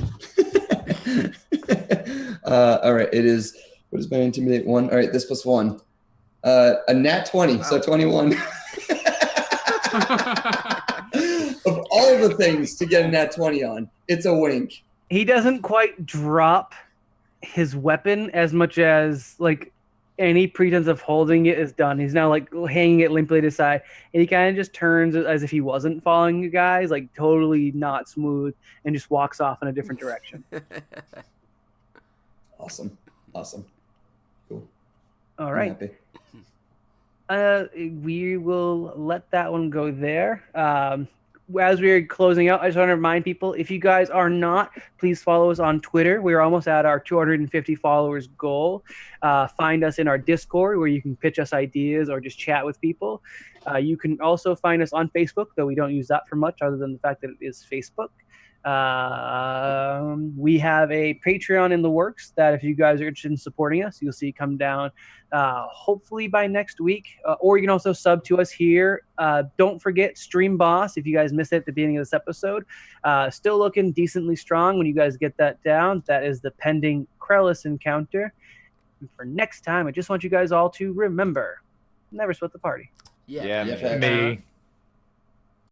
All right. It is. What is my intimidate 1? All right. This plus 1. A nat 20. So 21. Of all the things to get a nat 20 on, it's a wink. He doesn't quite drop his weapon as much as like any pretense of holding it is done. He's now like hanging it limply to his side, and he kind of just turns as if he wasn't following you guys, like totally not smooth, and just walks off in a different direction. Awesome. Cool. All right. I'm happy. We will let that one go there. As we're closing out, I just want to remind people, if you guys are not, please follow us on Twitter. We're almost at our 250 followers goal. Find us in our Discord where you can pitch us ideas or just chat with people. You can also find us on Facebook, though we don't use that for much other than the fact that it is Facebook. We have a Patreon in the works that if you guys are interested in supporting us, you'll see come down hopefully by next week, or you can also sub to us here. Don't forget Stream Boss if you guys missed it at the beginning of this episode. Still looking decently strong when you guys get that down. That is the pending Krellis encounter. And for next time, I just want you guys all to remember, never split the party. Yeah. Me.